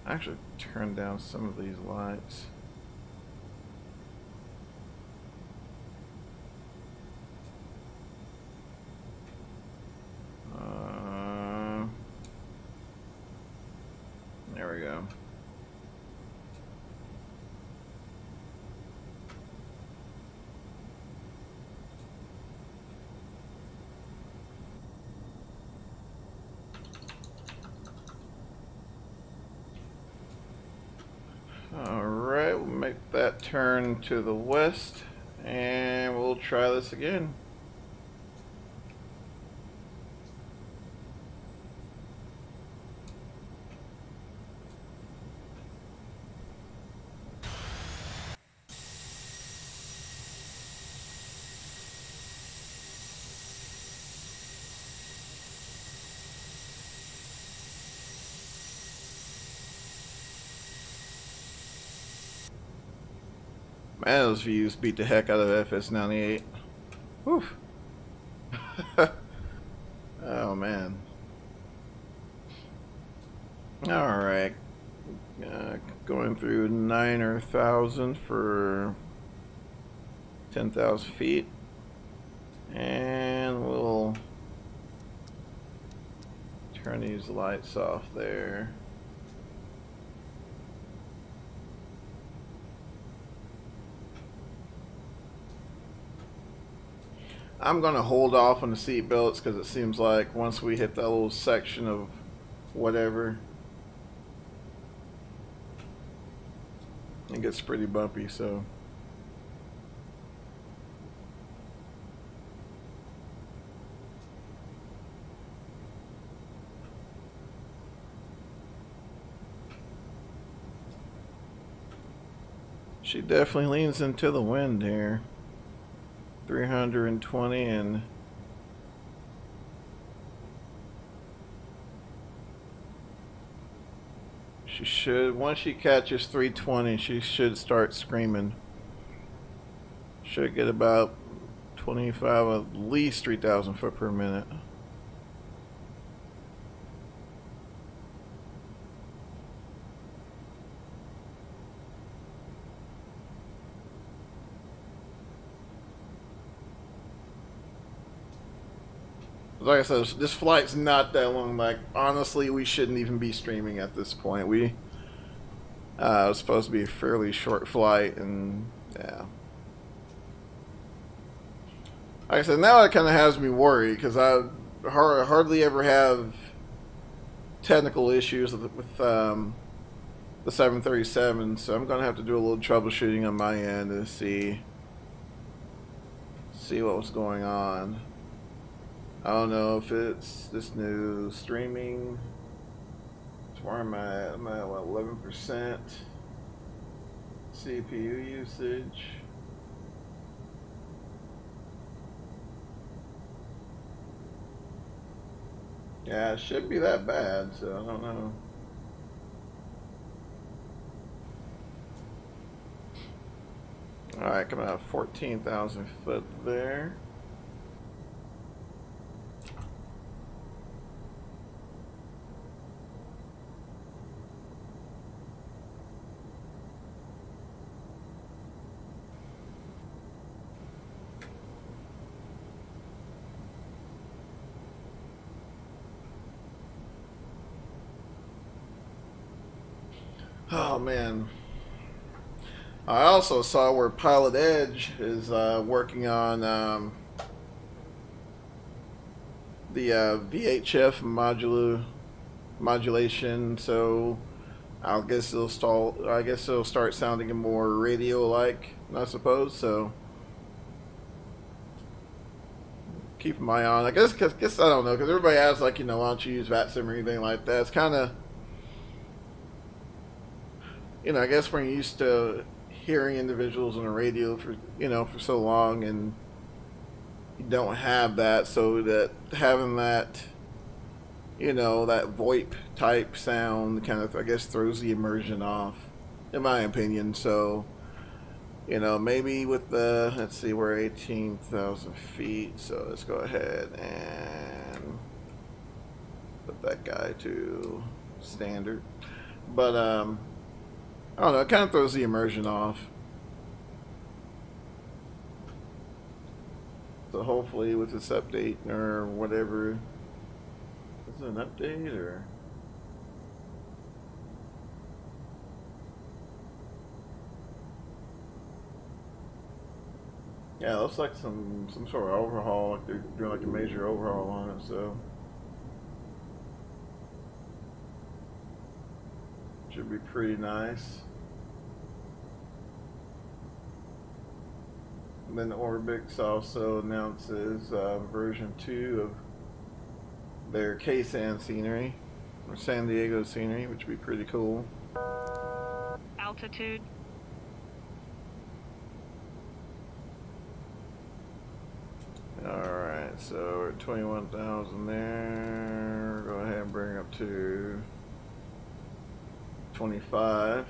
Actually, turn down some of these lights. There we go. Alright, we'll make that turn to the west and we'll try this again. Man, those views beat the heck out of FS98. Whew. Oh man. Alright. Going through 9,000 for 10,000 feet. And we'll turn these lights off there. I'm going to hold off on the seat belts because it seems like once we hit that little section of whatever, it gets pretty bumpy, so. She definitely leans into the wind here. 320 and she should, once she catches 320, she should start screaming. Should get about 25, at least 3,000 foot per minute. Like I said, this flight's not that long. Like, honestly, we shouldn't even be streaming at this point. It was supposed to be a fairly short flight, and yeah. Like I said, now it kind of has me worried because I hardly ever have technical issues with the 737, so I'm gonna have to do a little troubleshooting on my end to see what was going on. I don't know if it's this new streaming. That's where I'm at. I'm at what, 11% CPU usage. Yeah, it shouldn't be that bad, so I don't know. Alright, coming out of 14,000 foot there. Oh man. I also saw where Pilot Edge is working on the VHF modulation, so I guess it'll start sounding more radio-like, I suppose. So keep my eye on. I guess I don't know, because everybody asks, like, you know, why don't you use VATSIM or anything like that? It's kind of, you know, I guess we're used to hearing individuals on the radio for, you know, for so long, and you don't have that, so that having that, you know, that VoIP type sound kind of, I guess, throws the immersion off, in my opinion. So, you know, maybe with the, let's see, we're 18,000 feet, so let's go ahead and put that guy to standard. But I don't know, it kind of throws the immersion off. So hopefully with this update or whatever, is it an update or? Yeah, it looks like some sort of overhaul, like they're doing like a major overhaul on it, so. Should be pretty nice. And then Orbix also announces version 2 of their K-San scenery, or San Diego scenery, which would be pretty cool. Altitude. Alright, so we're at 21,000 there. Go ahead and bring it up to 25.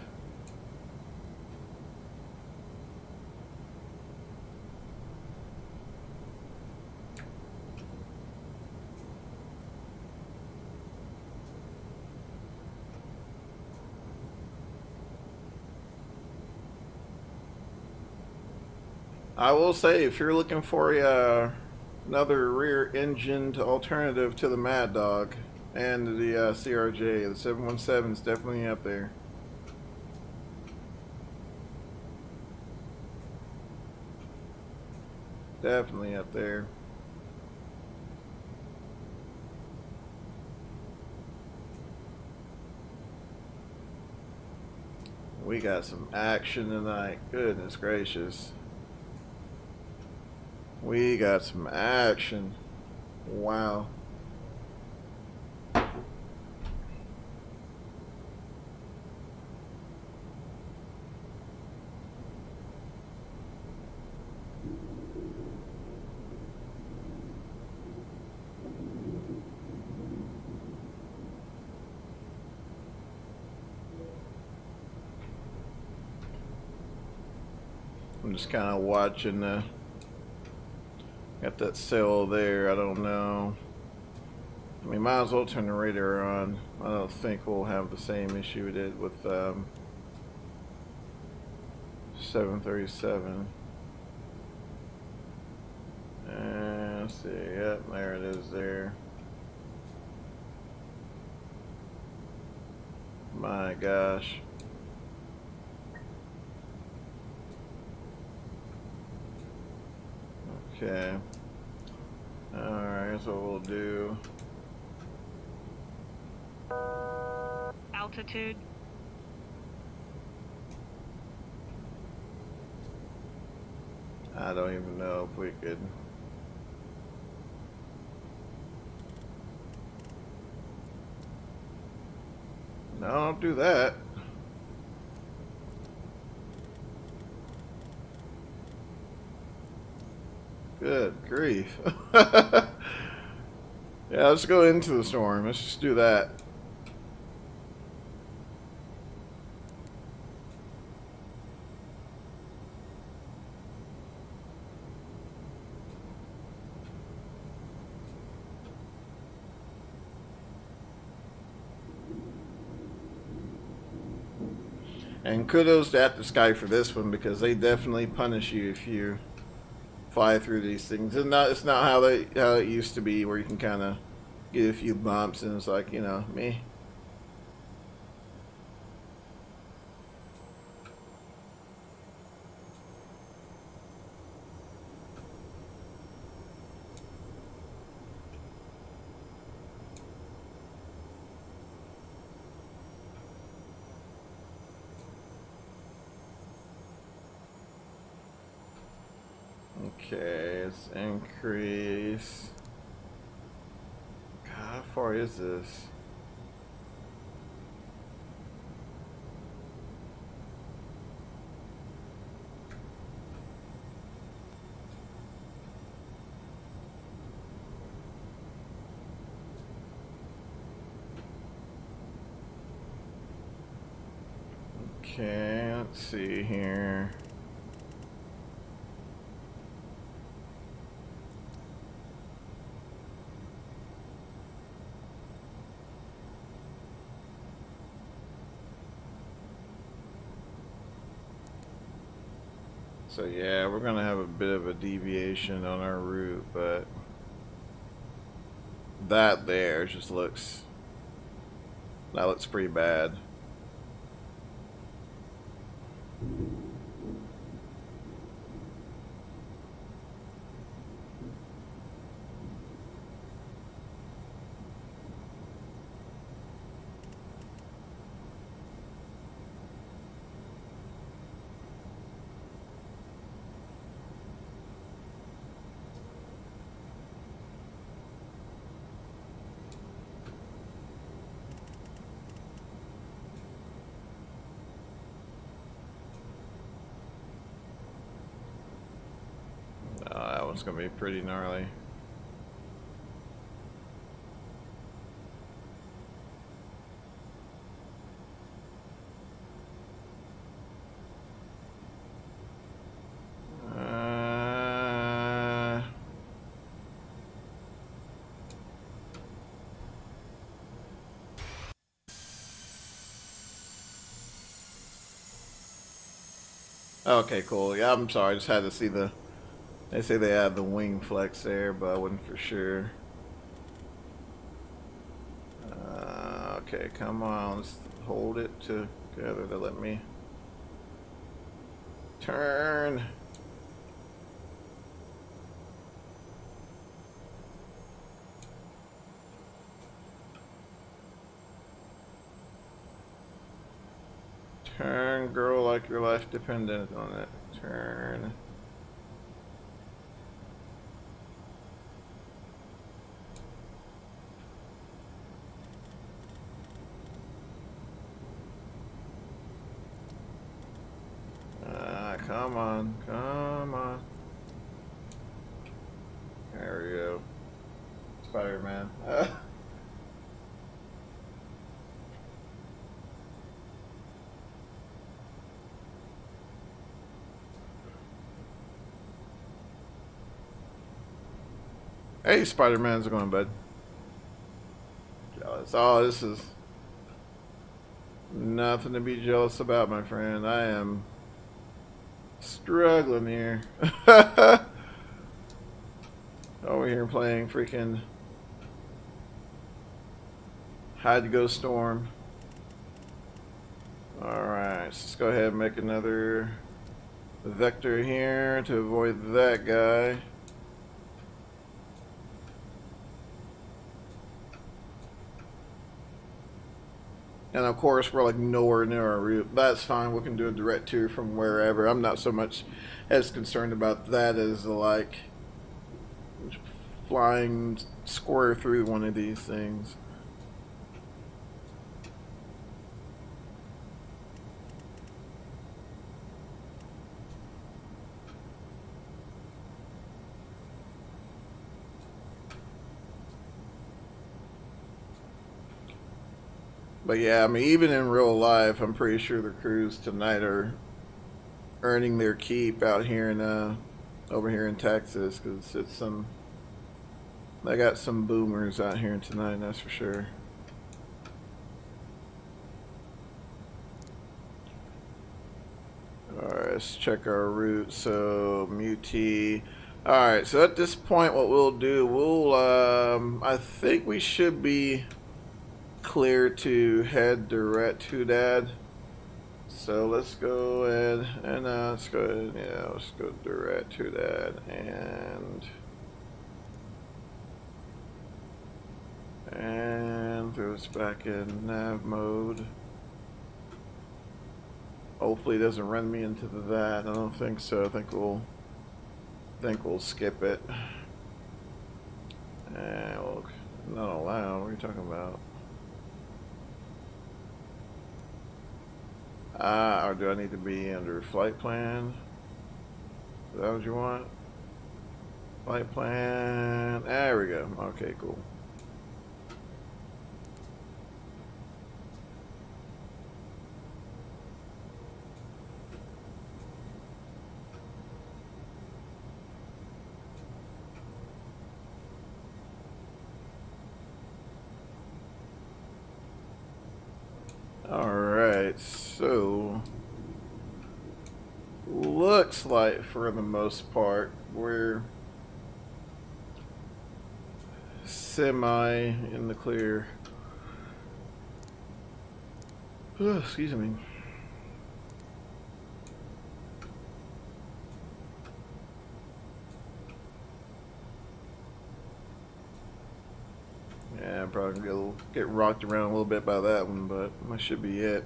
I will say, if you're looking for a, another rear-engined alternative to the Mad Dog and the CRJ, the 717 is definitely up there. Definitely up there. We got some action tonight. Goodness gracious. We got some action. Wow. I'm just kind of watching the. Got that sail there. I don't know. I mean, might as well turn the radar on. I don't think we'll have the same issue we did with 737. And let's see. Yep, there it is. There. My gosh. Okay. Alright, here's what we'll do. Altitude. I don't even know if we could. No, don't do that. Good grief. Yeah, let's go into the storm. Let's just do that. And kudos to At the Sky for this one, because they definitely punish you if you fly through these things. It's not how it used to be, where you can kind of get a few bumps and it's like, you know, me. Okay, let's increase. God, how far is this? Okay, let's see here. So yeah, we're gonna have a bit of a deviation on our route, but that there just looks, that looks pretty bad. That one's gonna be pretty gnarly. Okay, cool. Yeah, I'm sorry. I just had to see the They say they have the wing flex there, but I wasn't for sure. Okay, come on, let's hold it together to let me turn. Turn, girl, like your life depended on it. Turn. Come on, come on. There we go. Spider-Man. Hey, Spider-Man's going, bud. Jealous. Oh, this is nothing to be jealous about, my friend. I am struggling here. Over here playing freaking Hide to Go Storm. Alright, let's go ahead and make another vector here to avoid that guy. And of course, we're like nowhere near our route. That's fine. We can do a direct tour from wherever. I'm not so much as concerned about that as like flying square through one of these things. But yeah, I mean, even in real life, I'm pretty sure the crews tonight are earning their keep out here in over here in Texas, because it's some, they got some boomers out here tonight, that's for sure. Alright, let's check our route. So Muti. Alright, so at this point what we'll do, we'll I think we should be clear to head direct HUDAD. So let's go ahead and let's go ahead, yeah, let's go direct HUDAD and throw us back in nav mode. Hopefully it doesn't run me into that. I don't think so. I think we'll skip it. And we'll not allow. What are you talking about? Or do I need to be under flight plan? Is that what you want? Flight plan. There we go. Okay, cool. Alright, so looks like for the most part we're semi in the clear. Excuse me. Yeah, I'm probably gonna get rocked around a little bit by that one, but that should be it.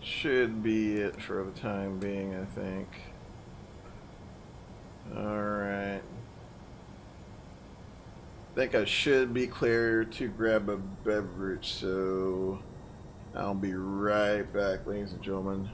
Should be it for the time being, I think. Alright. I think I should be clear to grab a beverage, so I'll be right back, ladies and gentlemen.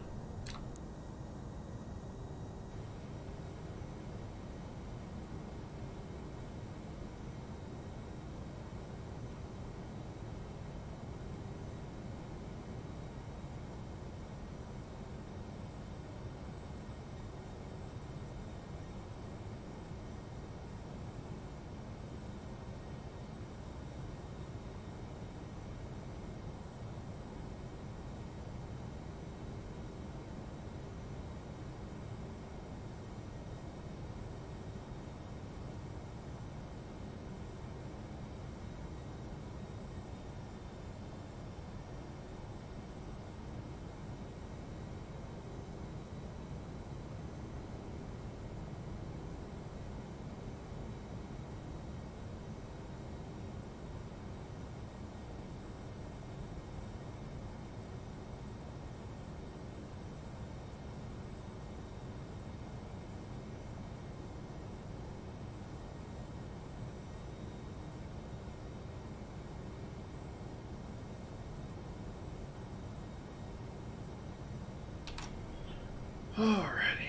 Alrighty.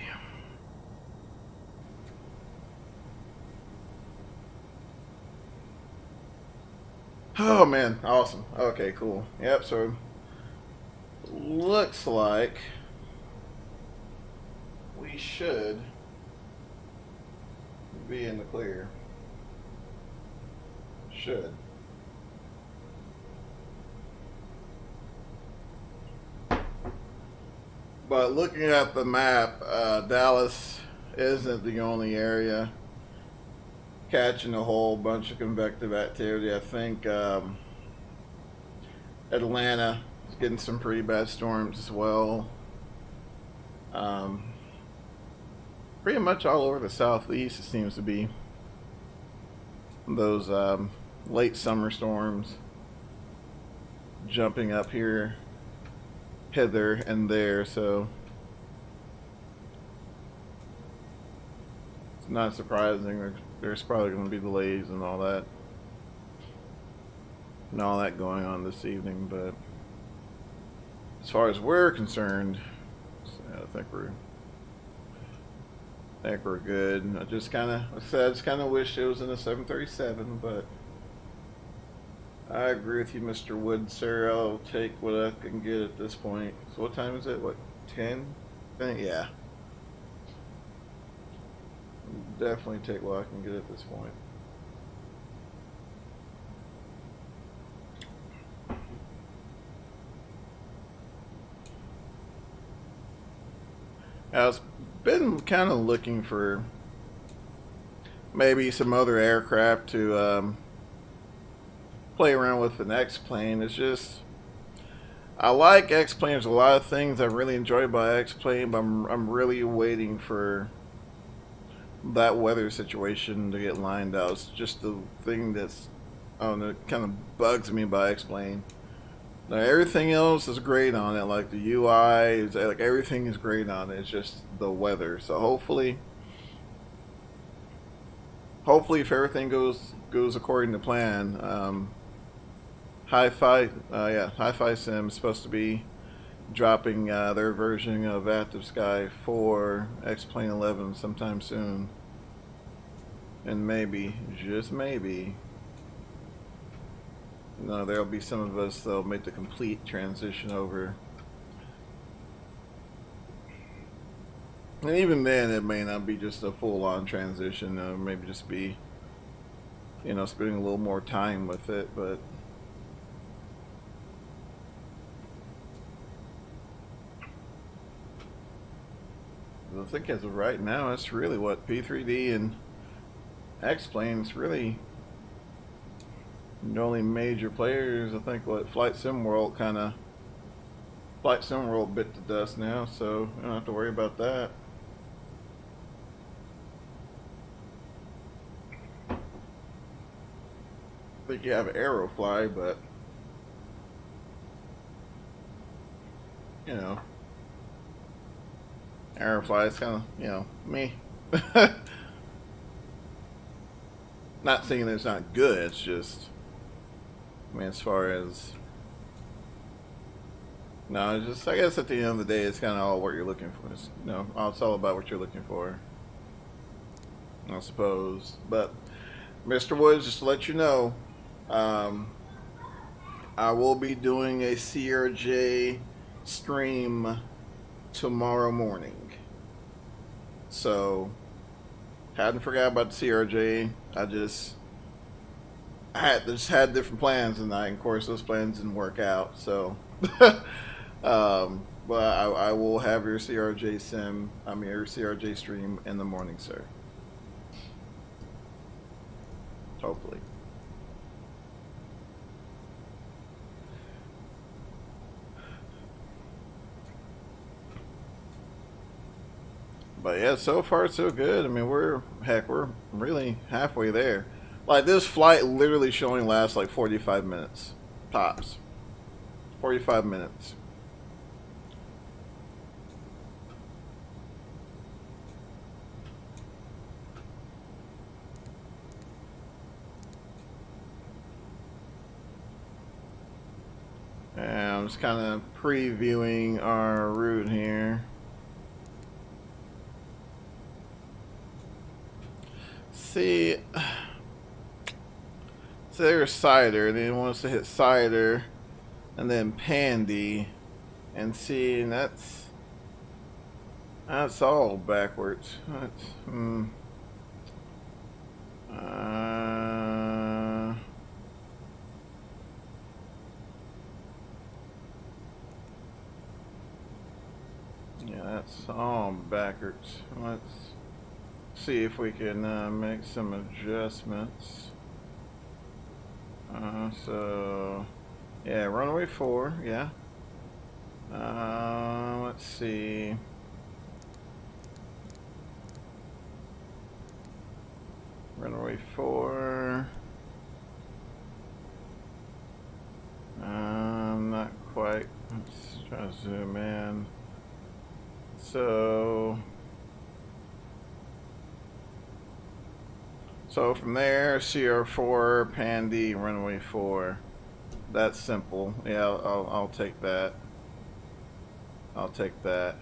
Oh man, awesome. Okay, cool. Yep, so looks like we should be in the clear. Should. But looking at the map, Dallas isn't the only area catching a whole bunch of convective activity. I think Atlanta is getting some pretty bad storms as well. Pretty much all over the southeast it seems to be those late summer storms jumping up here, hither and there, so it's not surprising. There's probably going to be delays and all that going on this evening, but as far as we're concerned, I think we're good. I just kind of wish it was in a 737, but I agree with you, Mr. Wood, sir. I'll take what I can get at this point. So what time is it? What, 10? Yeah. Definitely take what I can get at this point. I've been kind of looking for maybe some other aircraft to play around with an X-plane. It's just, I like X-plane. There's a lot of things I really enjoy about X-plane, but I'm really waiting for that weather situation to get lined out. It's just the thing that's, I don't know, kind of bugs me about X-plane. Now, everything else is great on it, like the UI, like everything is great on it. It's just the weather. So hopefully if everything goes according to plan, Hi-Fi Sim is supposed to be dropping their version of Active Sky for X-Plane 11 sometime soon, and maybe, just maybe, there'll be some of us that'll make the complete transition over. And even then, it may not be just a full-on transition. Maybe just be, spending a little more time with it. But I think as of right now, it's really what P3D and X-Plane's really the only major players. I think what Flight Sim World bit to dust now, so I don't have to worry about that. I think you have Aerofly, but Aerofly is kind of, me. Not saying that it's not good, it's just, as far as, no, it's just, I guess at the end of the day, it's kind of all what you're looking for. It's, it's all about what you're looking for, I suppose. But, Mr. Woods, just to let you know, I will be doing a CRJ stream tomorrow morning. So, hadn't forgot about the CRJ. I just had different plans tonight, and of course those plans didn't work out. So, but I will have your CRJ stream in the morning, sir. Hopefully. But yeah, so far so good. I mean, we're really halfway there. Like, this flight literally should only last like 45 minutes tops. 45 minutes. And I'm just kind of previewing our route here. See, so there's cider, and then it wants to hit cider, and then pandy, and see, and that's all backwards. That's, yeah, that's all backwards. Let's see if we can make some adjustments. So, yeah, runway 4, yeah. Let's see. Runway 4. Not quite. Let's try to zoom in. So from there, CR4, Pandy, runway 4. That's simple. Yeah, I'll take that. I'll take that.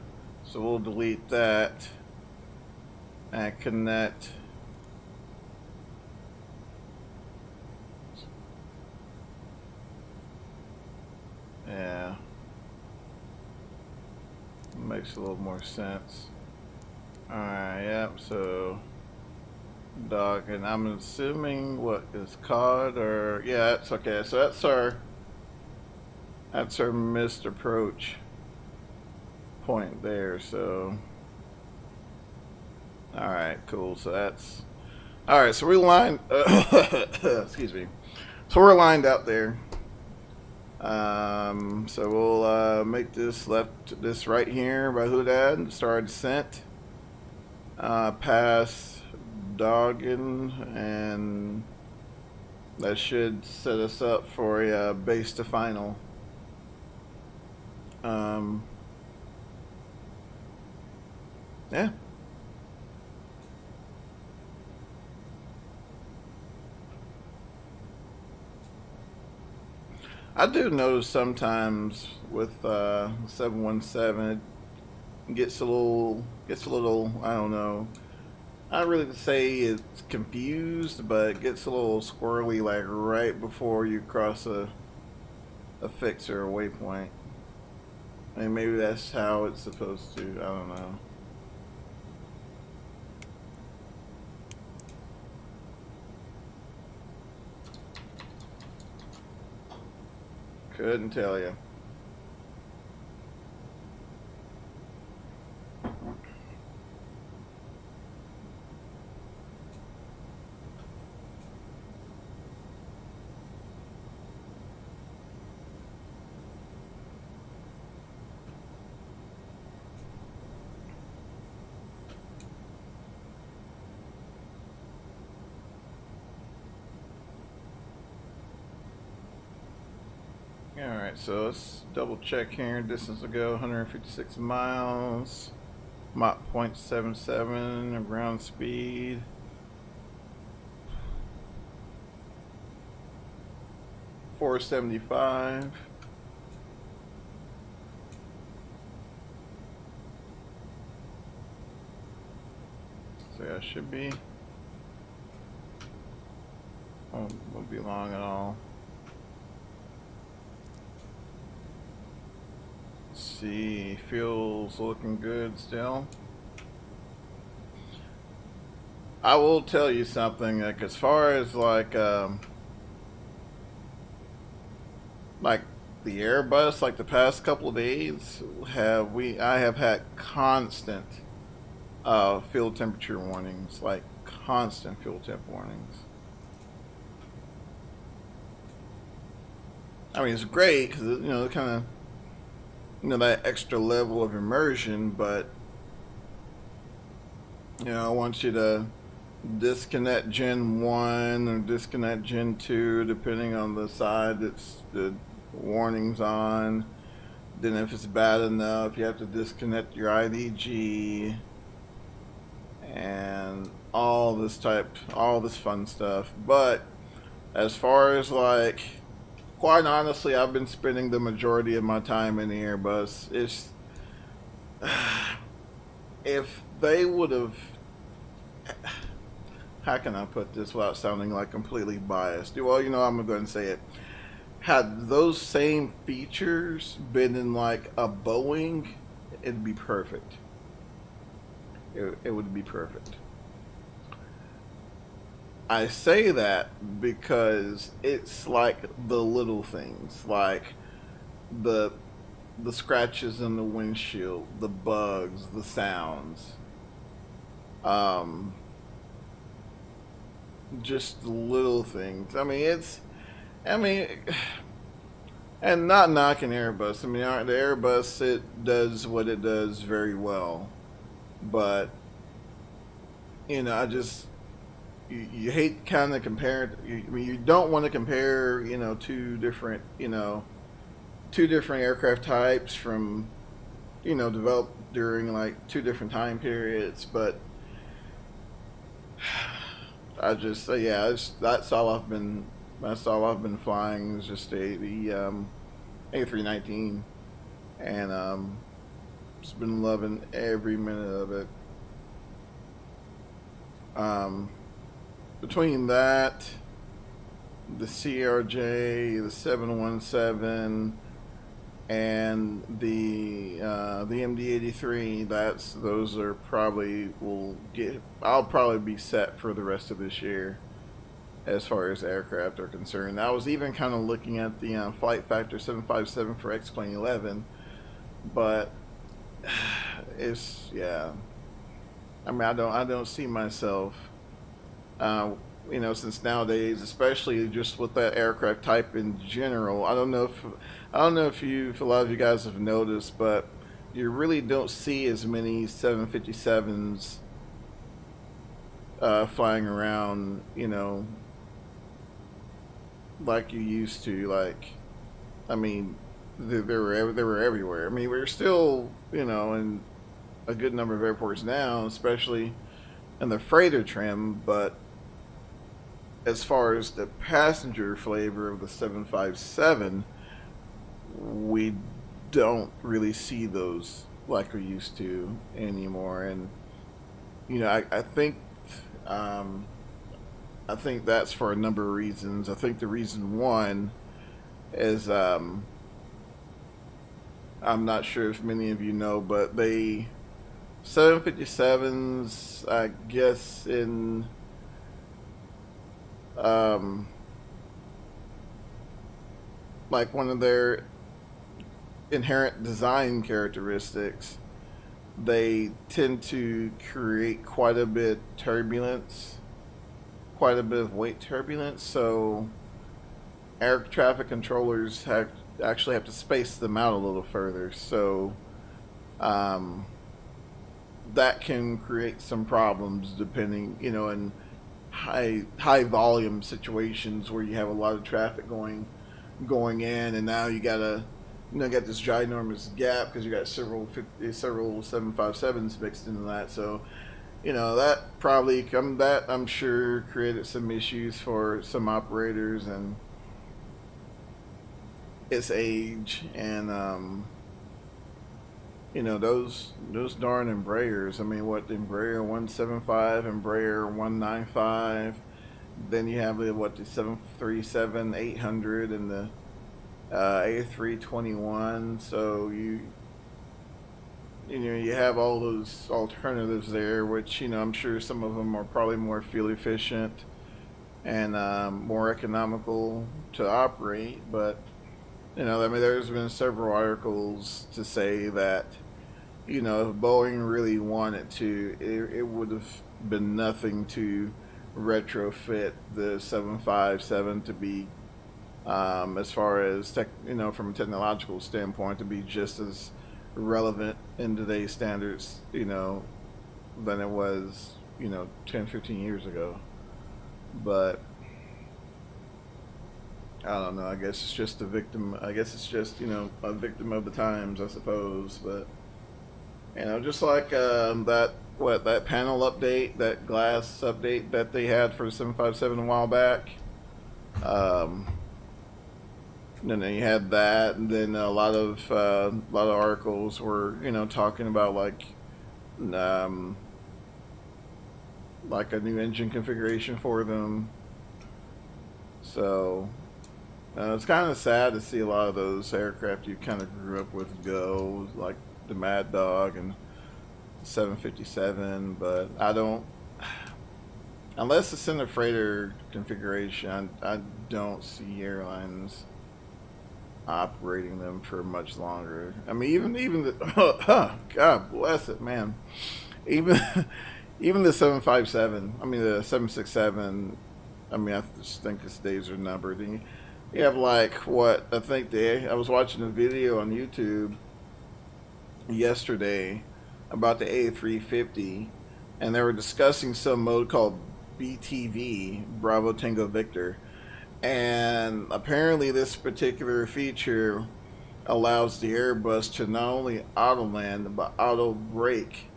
So we'll delete that and connect. Yeah. Makes a little more sense. Alright, yep, so dog, and I'm assuming what is COD or yeah, that's okay. So that's our missed approach point there. So alright, cool. So that's alright, so we're lined excuse me. So we're lined out there. So we'll make this right here by HUDAD, start descent, pass Doggin, and that should set us up for a base to final. Yeah. I do notice sometimes with 717 it gets a little I don't know, not really to say it's confused, but it gets a little squirrely like right before you cross a fix or a waypoint. I mean, maybe that's how it's supposed to, I don't know. Couldn't tell you. Alright, so let's double check here. Distance to go 156 miles. Mach 0.77, ground speed. .475. So yeah, should be. Won't be long at all. See, fuel's looking good still. I will tell you something, like as far as like the Airbus, like the past couple of days, I have had constant fuel temperature warnings, like constant fuel temp warnings. I mean, it's great because you know, kind of, you know, that extra level of immersion, but you know, I want you to disconnect Gen 1 or disconnect Gen 2 depending on the side that's the warning's on. Then if it's bad enough, you have to disconnect your IDG and all this fun stuff. But as far as like, quite honestly, I've been spending the majority of my time in the Airbus. It's if they would have, how can I put this without sounding like completely biased? Well, you know, I'm gonna go ahead and say it. Had those same features been in like a Boeing, it'd be perfect. It would be perfect. I say that because it's like the little things, like the scratches in the windshield, the bugs, the sounds, just the little things. I mean, and not knocking Airbus. I mean, the Airbus, it does what it does very well, but you know, you hate kind of compare. I mean, you don't want to compare, you know, two different aircraft types from, you know, developed during like two different time periods, but I just yeah, that's all I've been flying is just the A319, and just been loving every minute of it. Between that, the CRJ, the 717, and the MD-83, those are probably I'll probably be set for the rest of this year as far as aircraft are concerned. I was even kind of looking at the Flight Factor 757 for X-Plane 11, but yeah. I mean, I don't see myself. You know, since nowadays, especially just with that aircraft type in general, I don't know if a lot of you guys have noticed, but you really don't see as many 757s flying around, you know, like you used to. Like, I mean, they were everywhere. I mean, we're still, you know, in a good number of airports now, especially in the freighter trim, but as far as the passenger flavor of the 757, we don't really see those like we used to anymore. And you know, I think that's for a number of reasons. I think the reason one is I'm not sure if many of you know, but 757s, I guess in like one of their inherent design characteristics, they tend to create quite a bit turbulence, quite a bit of weight turbulence. So air traffic controllers actually have to space them out a little further. So that can create some problems depending, you know, in high volume situations where you have a lot of traffic going in, and now you gotta, you know, got this ginormous gap because you got several 757s mixed into that. So, you know, that probably I'm sure created some issues for some operators and its age, and you know, those darn Embraers. I mean, what, the Embraer 175, Embraer 195, then you have the 737-800 and the A321. So you know, you have all those alternatives there, which, you know, I'm sure some of them are probably more fuel efficient and more economical to operate. But you know, I mean, there's been several articles to say that, you know, if Boeing really wanted to, it would have been nothing to retrofit the 757 to be, as far as you know, from a technological standpoint, to be just as relevant in today's standards, you know, than it was, you know, 10-15 years ago. But I don't know. I guess it's just a victim. I guess it's just, you know, a victim of the times, I suppose. But you know, just like that panel update, that glass update that they had for the 757 a while back. And then you had that, and then a lot of articles were, you know, talking about like like a new engine configuration for them. So it's kind of sad to see a lot of those aircraft you kind of grew up with go, like the Mad Dog and 757, but I don't, unless it's in the freighter configuration, I don't see airlines operating them for much longer. I mean, even the God bless it, man. Even even the 757. I mean, the 767. I mean, I just think its days are numbered. And you have like what I think I was watching a video on YouTube yesterday about the A350, and they were discussing some mode called BTV, Bravo Tango Victor. And apparently this particular feature allows the Airbus to not only auto land but auto brake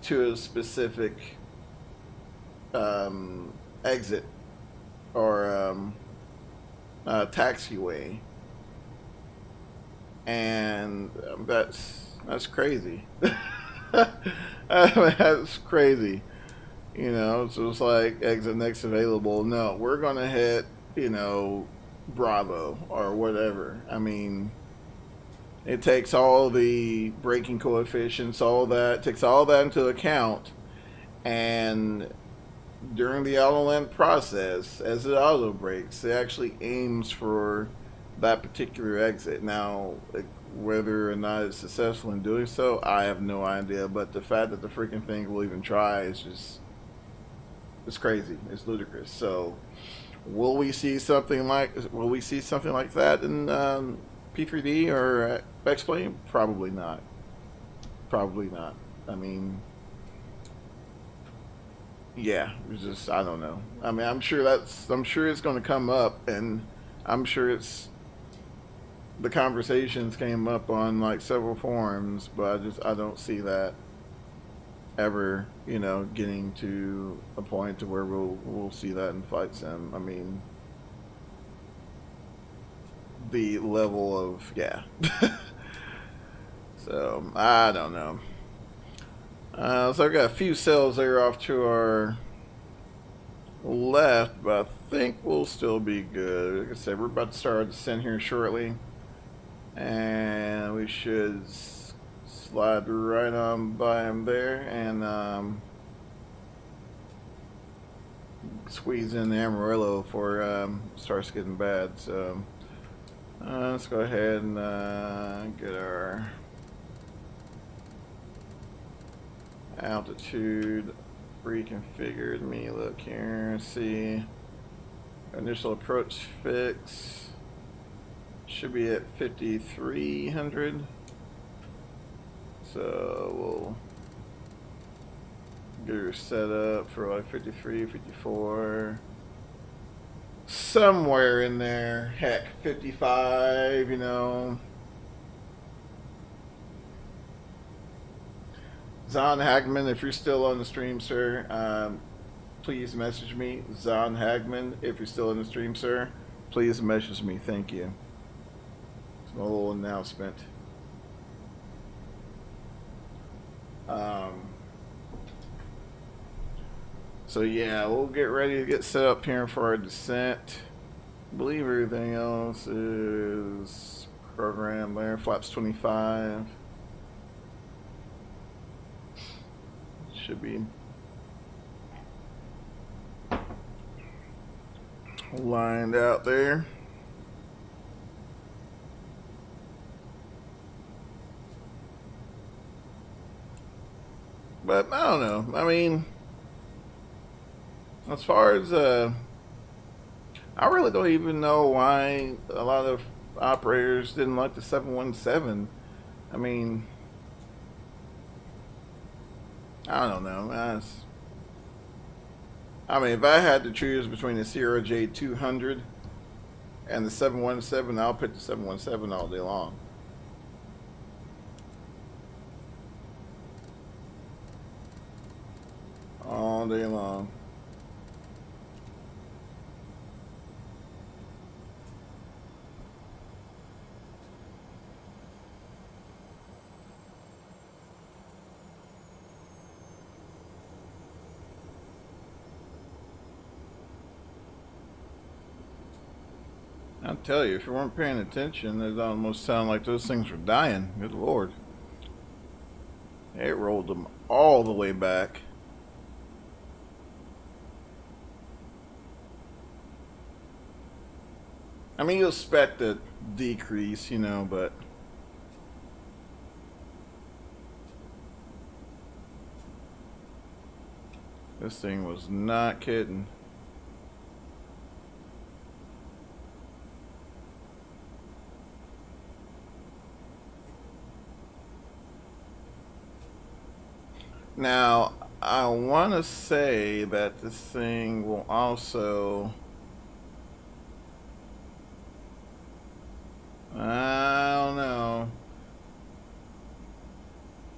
to a specific exit or taxiway, and that's crazy. That's crazy. You know, so it's like exit next available. No, we're gonna hit, you know, Bravo or whatever. I mean, it takes all the braking coefficients, all that, takes all that into account, and during the auto land process, as it auto brakes, it actually aims for that particular exit. Now, whether or not it's successful in doing so, I have no idea. But the fact that the freaking thing will even try is just, it's crazy. It's ludicrous. So, will we see something like that in P3D or X-Plane? Probably not. Probably not. I mean, yeah, it's just, I don't know. I mean, I'm sure it's going to come up, and I'm sure the conversations came up on like several forums, but I don't see that ever, you know, getting to a point to where we'll see that in flight sim. I mean, the level of, yeah. So I don't know. So I've got a few cells there off to our left, but I think we'll still be good. Like I said, we're about to start our descent here shortly, and we should slide right on by him there and squeeze in the Amarillo before it starts getting bad. So let's go ahead and get our altitude reconfigured. Let me look here and see. Initial approach fix should be at 5,300. So we'll get her set up for like 53, 54. Somewhere in there. Heck, 55, you know. Zon Hagman, if you're still on the stream, sir, please message me. Zon Hagman, if you're still on the stream, sir, please message me. Thank you. It's a little announcement. So yeah, we'll get ready to get set up here for our descent. I believe everything else is programmed there. Flaps 25. Should be lined out there. But I don't know. I mean, as far as I really don't even know why a lot of operators didn't like the 717. I mean, I don't know. I mean, if I had to choose between the Sierra J200 and the 717, I'll pick the 717 all day long. All day long. I'll tell you, if you weren't paying attention, it almost sounded like those things were dying. Good lord. It rolled them all the way back. I mean, you expect a decrease, you know, but this thing was not kidding. Now, I want to say that this thing will also... I don't know.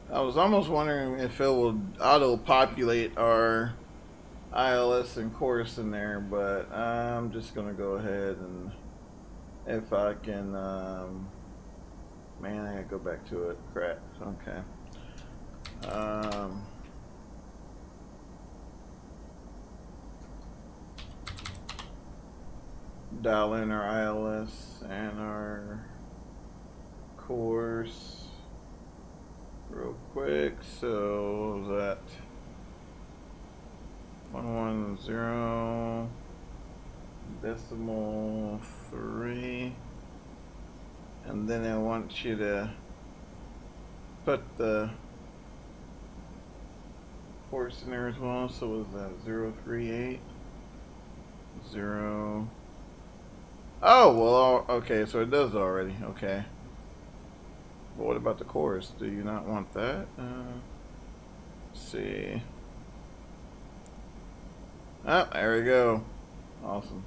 I was almost wondering if it will auto-populate our ILS and course in there, but I'm just going to go ahead and if I can... man, I gotta go back to it. Crap. Okay. Dial in our ILS and our course real quick. So what was that 110.3, and then I want you to put the course in there as well. So was that 038 0? Oh, well, okay, so it does already. Okay. But what about the course? Do you not want that? Let's see. Oh, there we go. Awesome.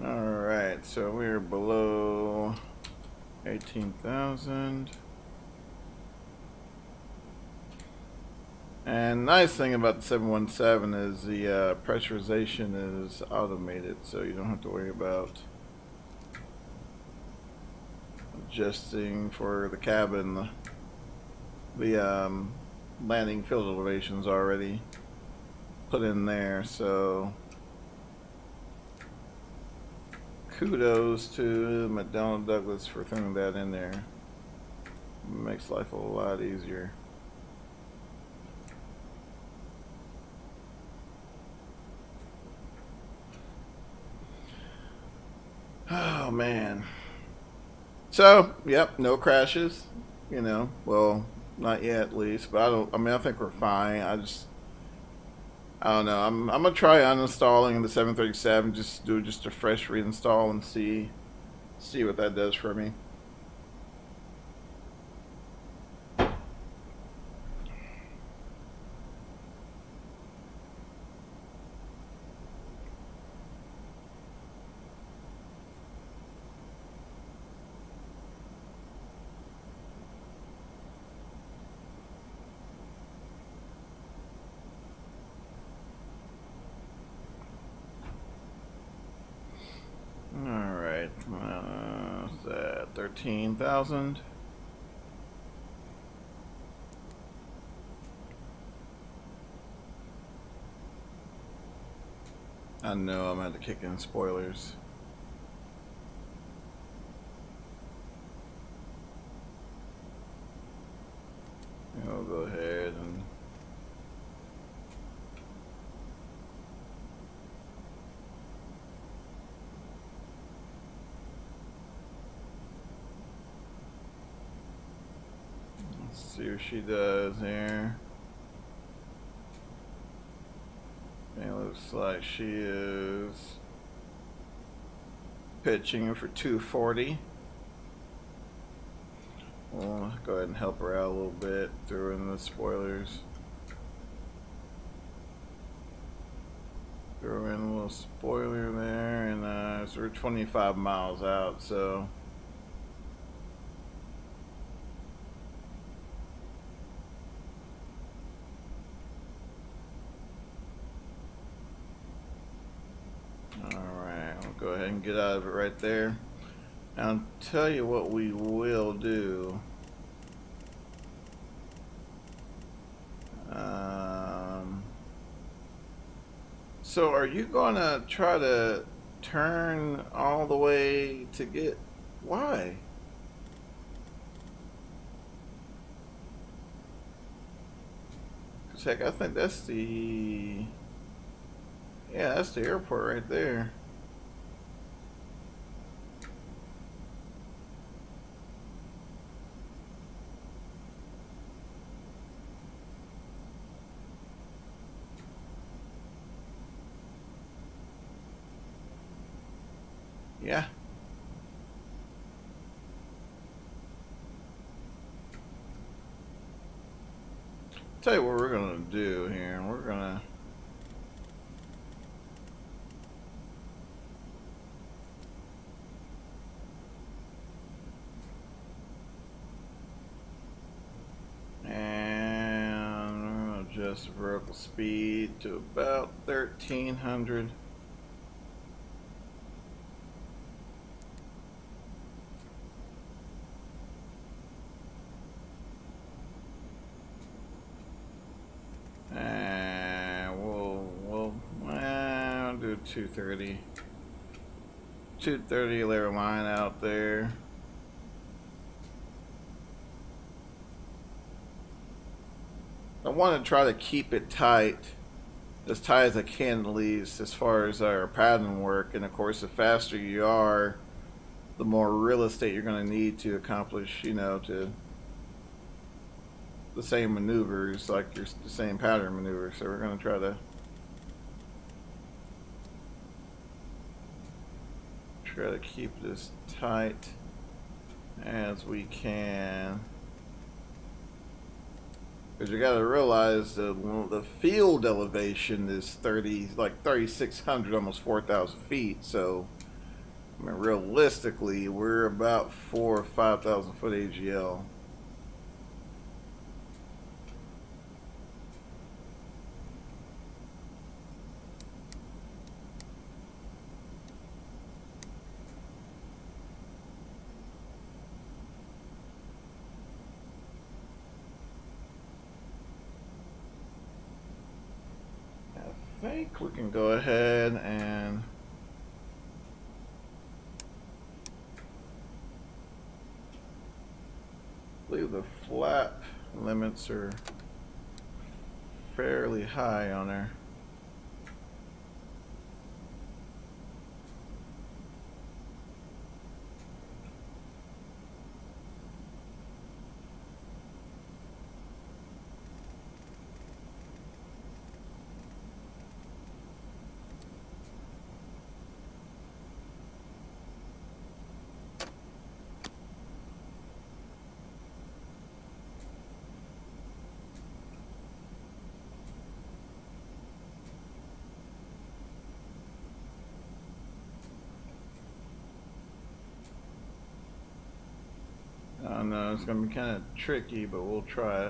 Alright, so we're below 18,000. And nice thing about the 717 is the pressurization is automated, so you don't have to worry about adjusting for the cabin. The landing field elevation's already put in there, so kudos to McDonnell Douglas for throwing that in there. It makes life a lot easier. Oh man. So, yep, no crashes, you know, well, not yet at least, but I think we're fine. I don't know. I'm gonna try uninstalling the 737, just do just a fresh reinstall and see what that does for me. Alright, what's that, 13,000? I know I'm going to kick in spoilers. I'll go ahead and see what she does here. It looks like she is pitching for 240. We'll go ahead and help her out a little bit, throw in the spoilers. Throw in a little spoiler there, and so we're 25 miles out, so go ahead and get out of it right there. I'll tell you what we will do. So are you gonna try to turn all the way to get... Why? Heck, I think that's the... Yeah, that's the airport right there. Yeah. Tell you what we're gonna do here. We're gonna... And we're gonna adjust vertical speed to about 1300. And we'll do 230. 230, layer line out there. I want to try to keep it tight as I can, at least as far as our pattern work. And of course, the faster you are, the more real estate you're going to need to accomplish, you know, to the same maneuvers, like the same pattern maneuvers. So we're going to try to keep this tight as we can. Because you got to realize the field elevation is 3,600, almost 4,000 feet. So, I mean, realistically, we're about 4,000 or 5,000 foot AGL. I think we can go ahead and I believe the flap limits are fairly high on there. I know it's gonna be kind of tricky, but we'll try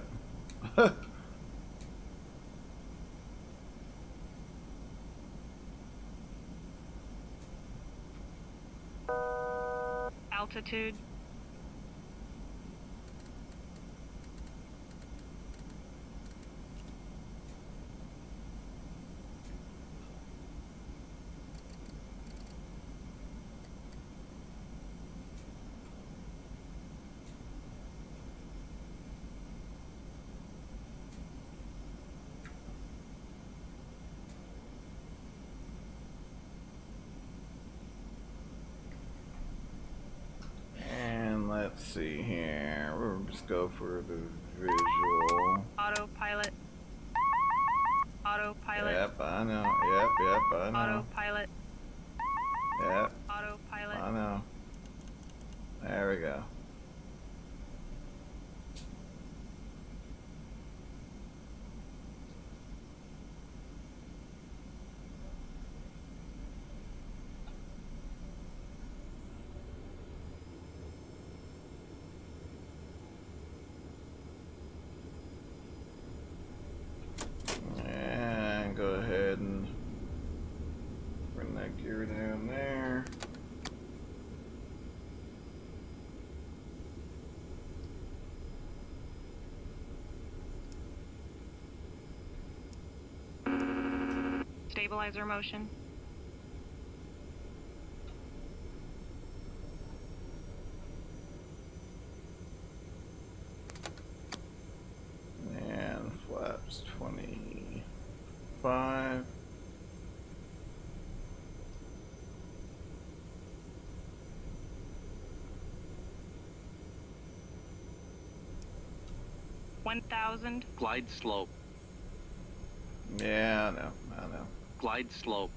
it. Altitude. Let's see here. We'll just go for the visual. Autopilot. Autopilot. Yep, I know. Yep, I know. Autopilot. Yep, Autopilot. I know. There we go. And go ahead and bring that gear down there. Stabilizer motion. And flaps 25. $1,000. Glide slope. Yeah, I know. Glide slope.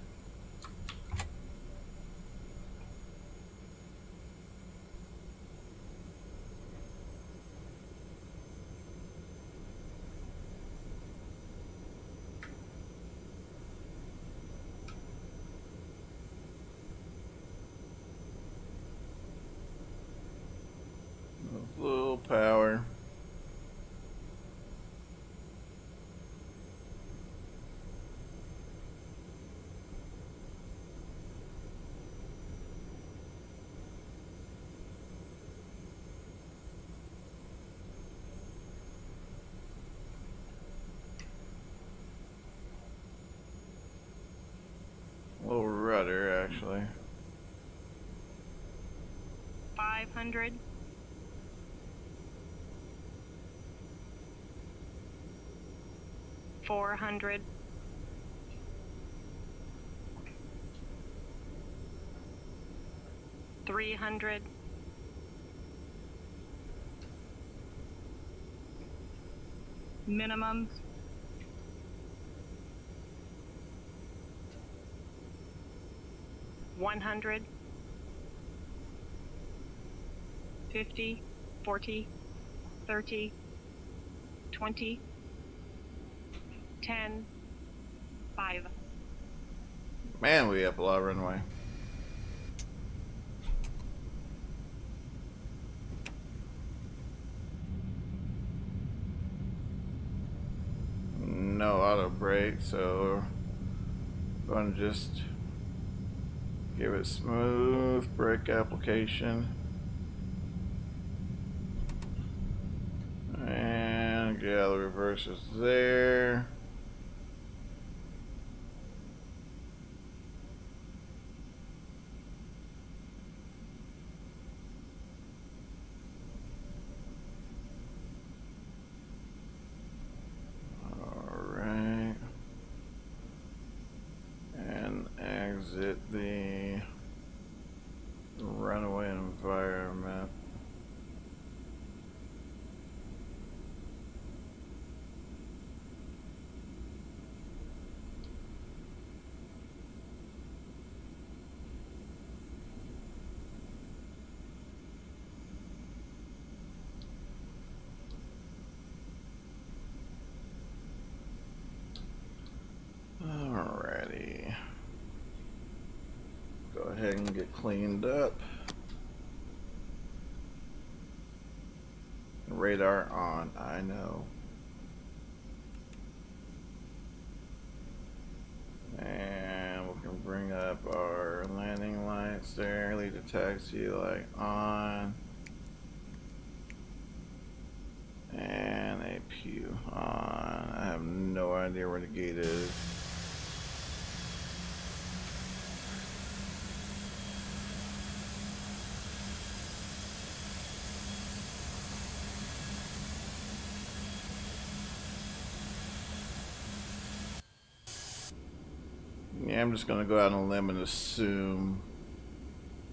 A little power. A little rudder, actually. 500. 400. 300. 'Minimums. 100. 50. 40. 30. 20. 10. 5. Man, we up a lot of runway. No auto brake, so we're going to just give it smooth brake application. And yeah, the reverse is there. Alright. And exit the runaway environment. Alrighty. Go ahead and get cleaned up. Radar on, I know. And we can bring up our landing lights there, lead the taxi light on. And a pew on. I have no idea where the gate is. Yeah, I'm just gonna go out on a limb and assume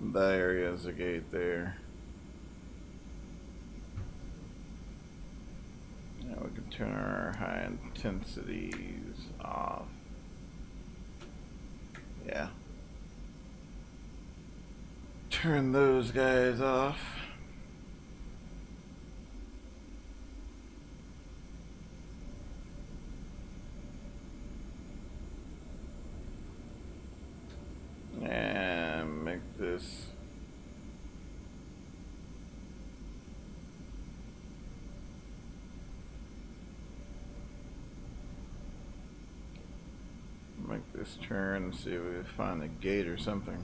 that area is a gate there. Now we can turn our high intensities off. Yeah. Turn those guys off. And make this turn and see if we can find a gate or something.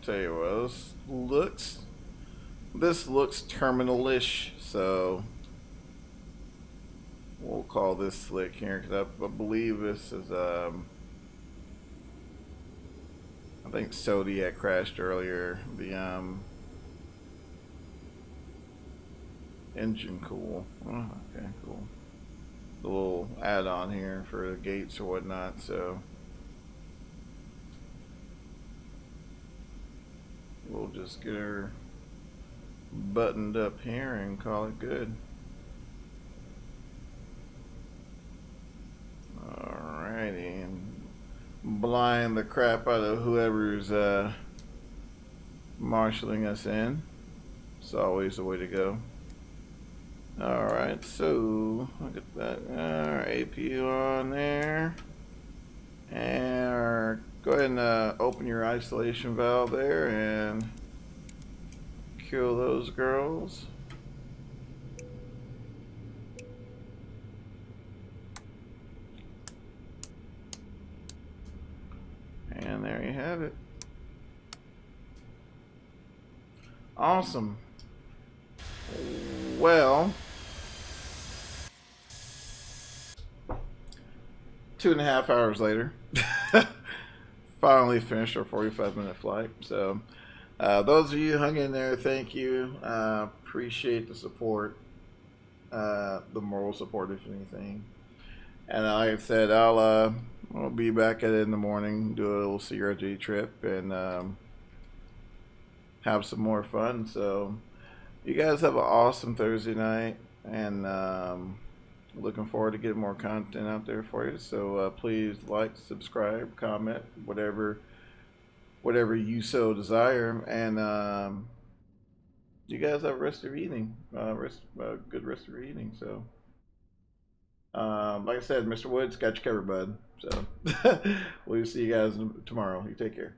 tell you what, this looks terminal-ish, so we'll call this slick here because I believe this is I think Zodiac crashed earlier. The engine cool. Oh, okay, cool. The little add-on here for the gates or whatnot. So we'll just get her buttoned up here and call it good. Alrighty, and blind the crap out of whoever's marshalling us in. It's always the way to go. Alright, so look at that. Alright, APU on there. And go ahead and open your isolation valve there and kill those girls. And there you have it. Awesome. Well, 2.5 hours later, finally finished our 45-minute flight. So those of you who hung in there, thank you. Appreciate the support, the moral support, if anything. And like I said, I'll be back at it in the morning, do a little CRG trip, and have some more fun. So you guys have an awesome Thursday night, and looking forward to getting more content out there for you. So please like, subscribe, comment, whatever you so desire, and you guys have a rest of your evening, good rest of your evening. So like I said, Mr. Woods got you covered, bud. So we'll see you guys tomorrow. You take care.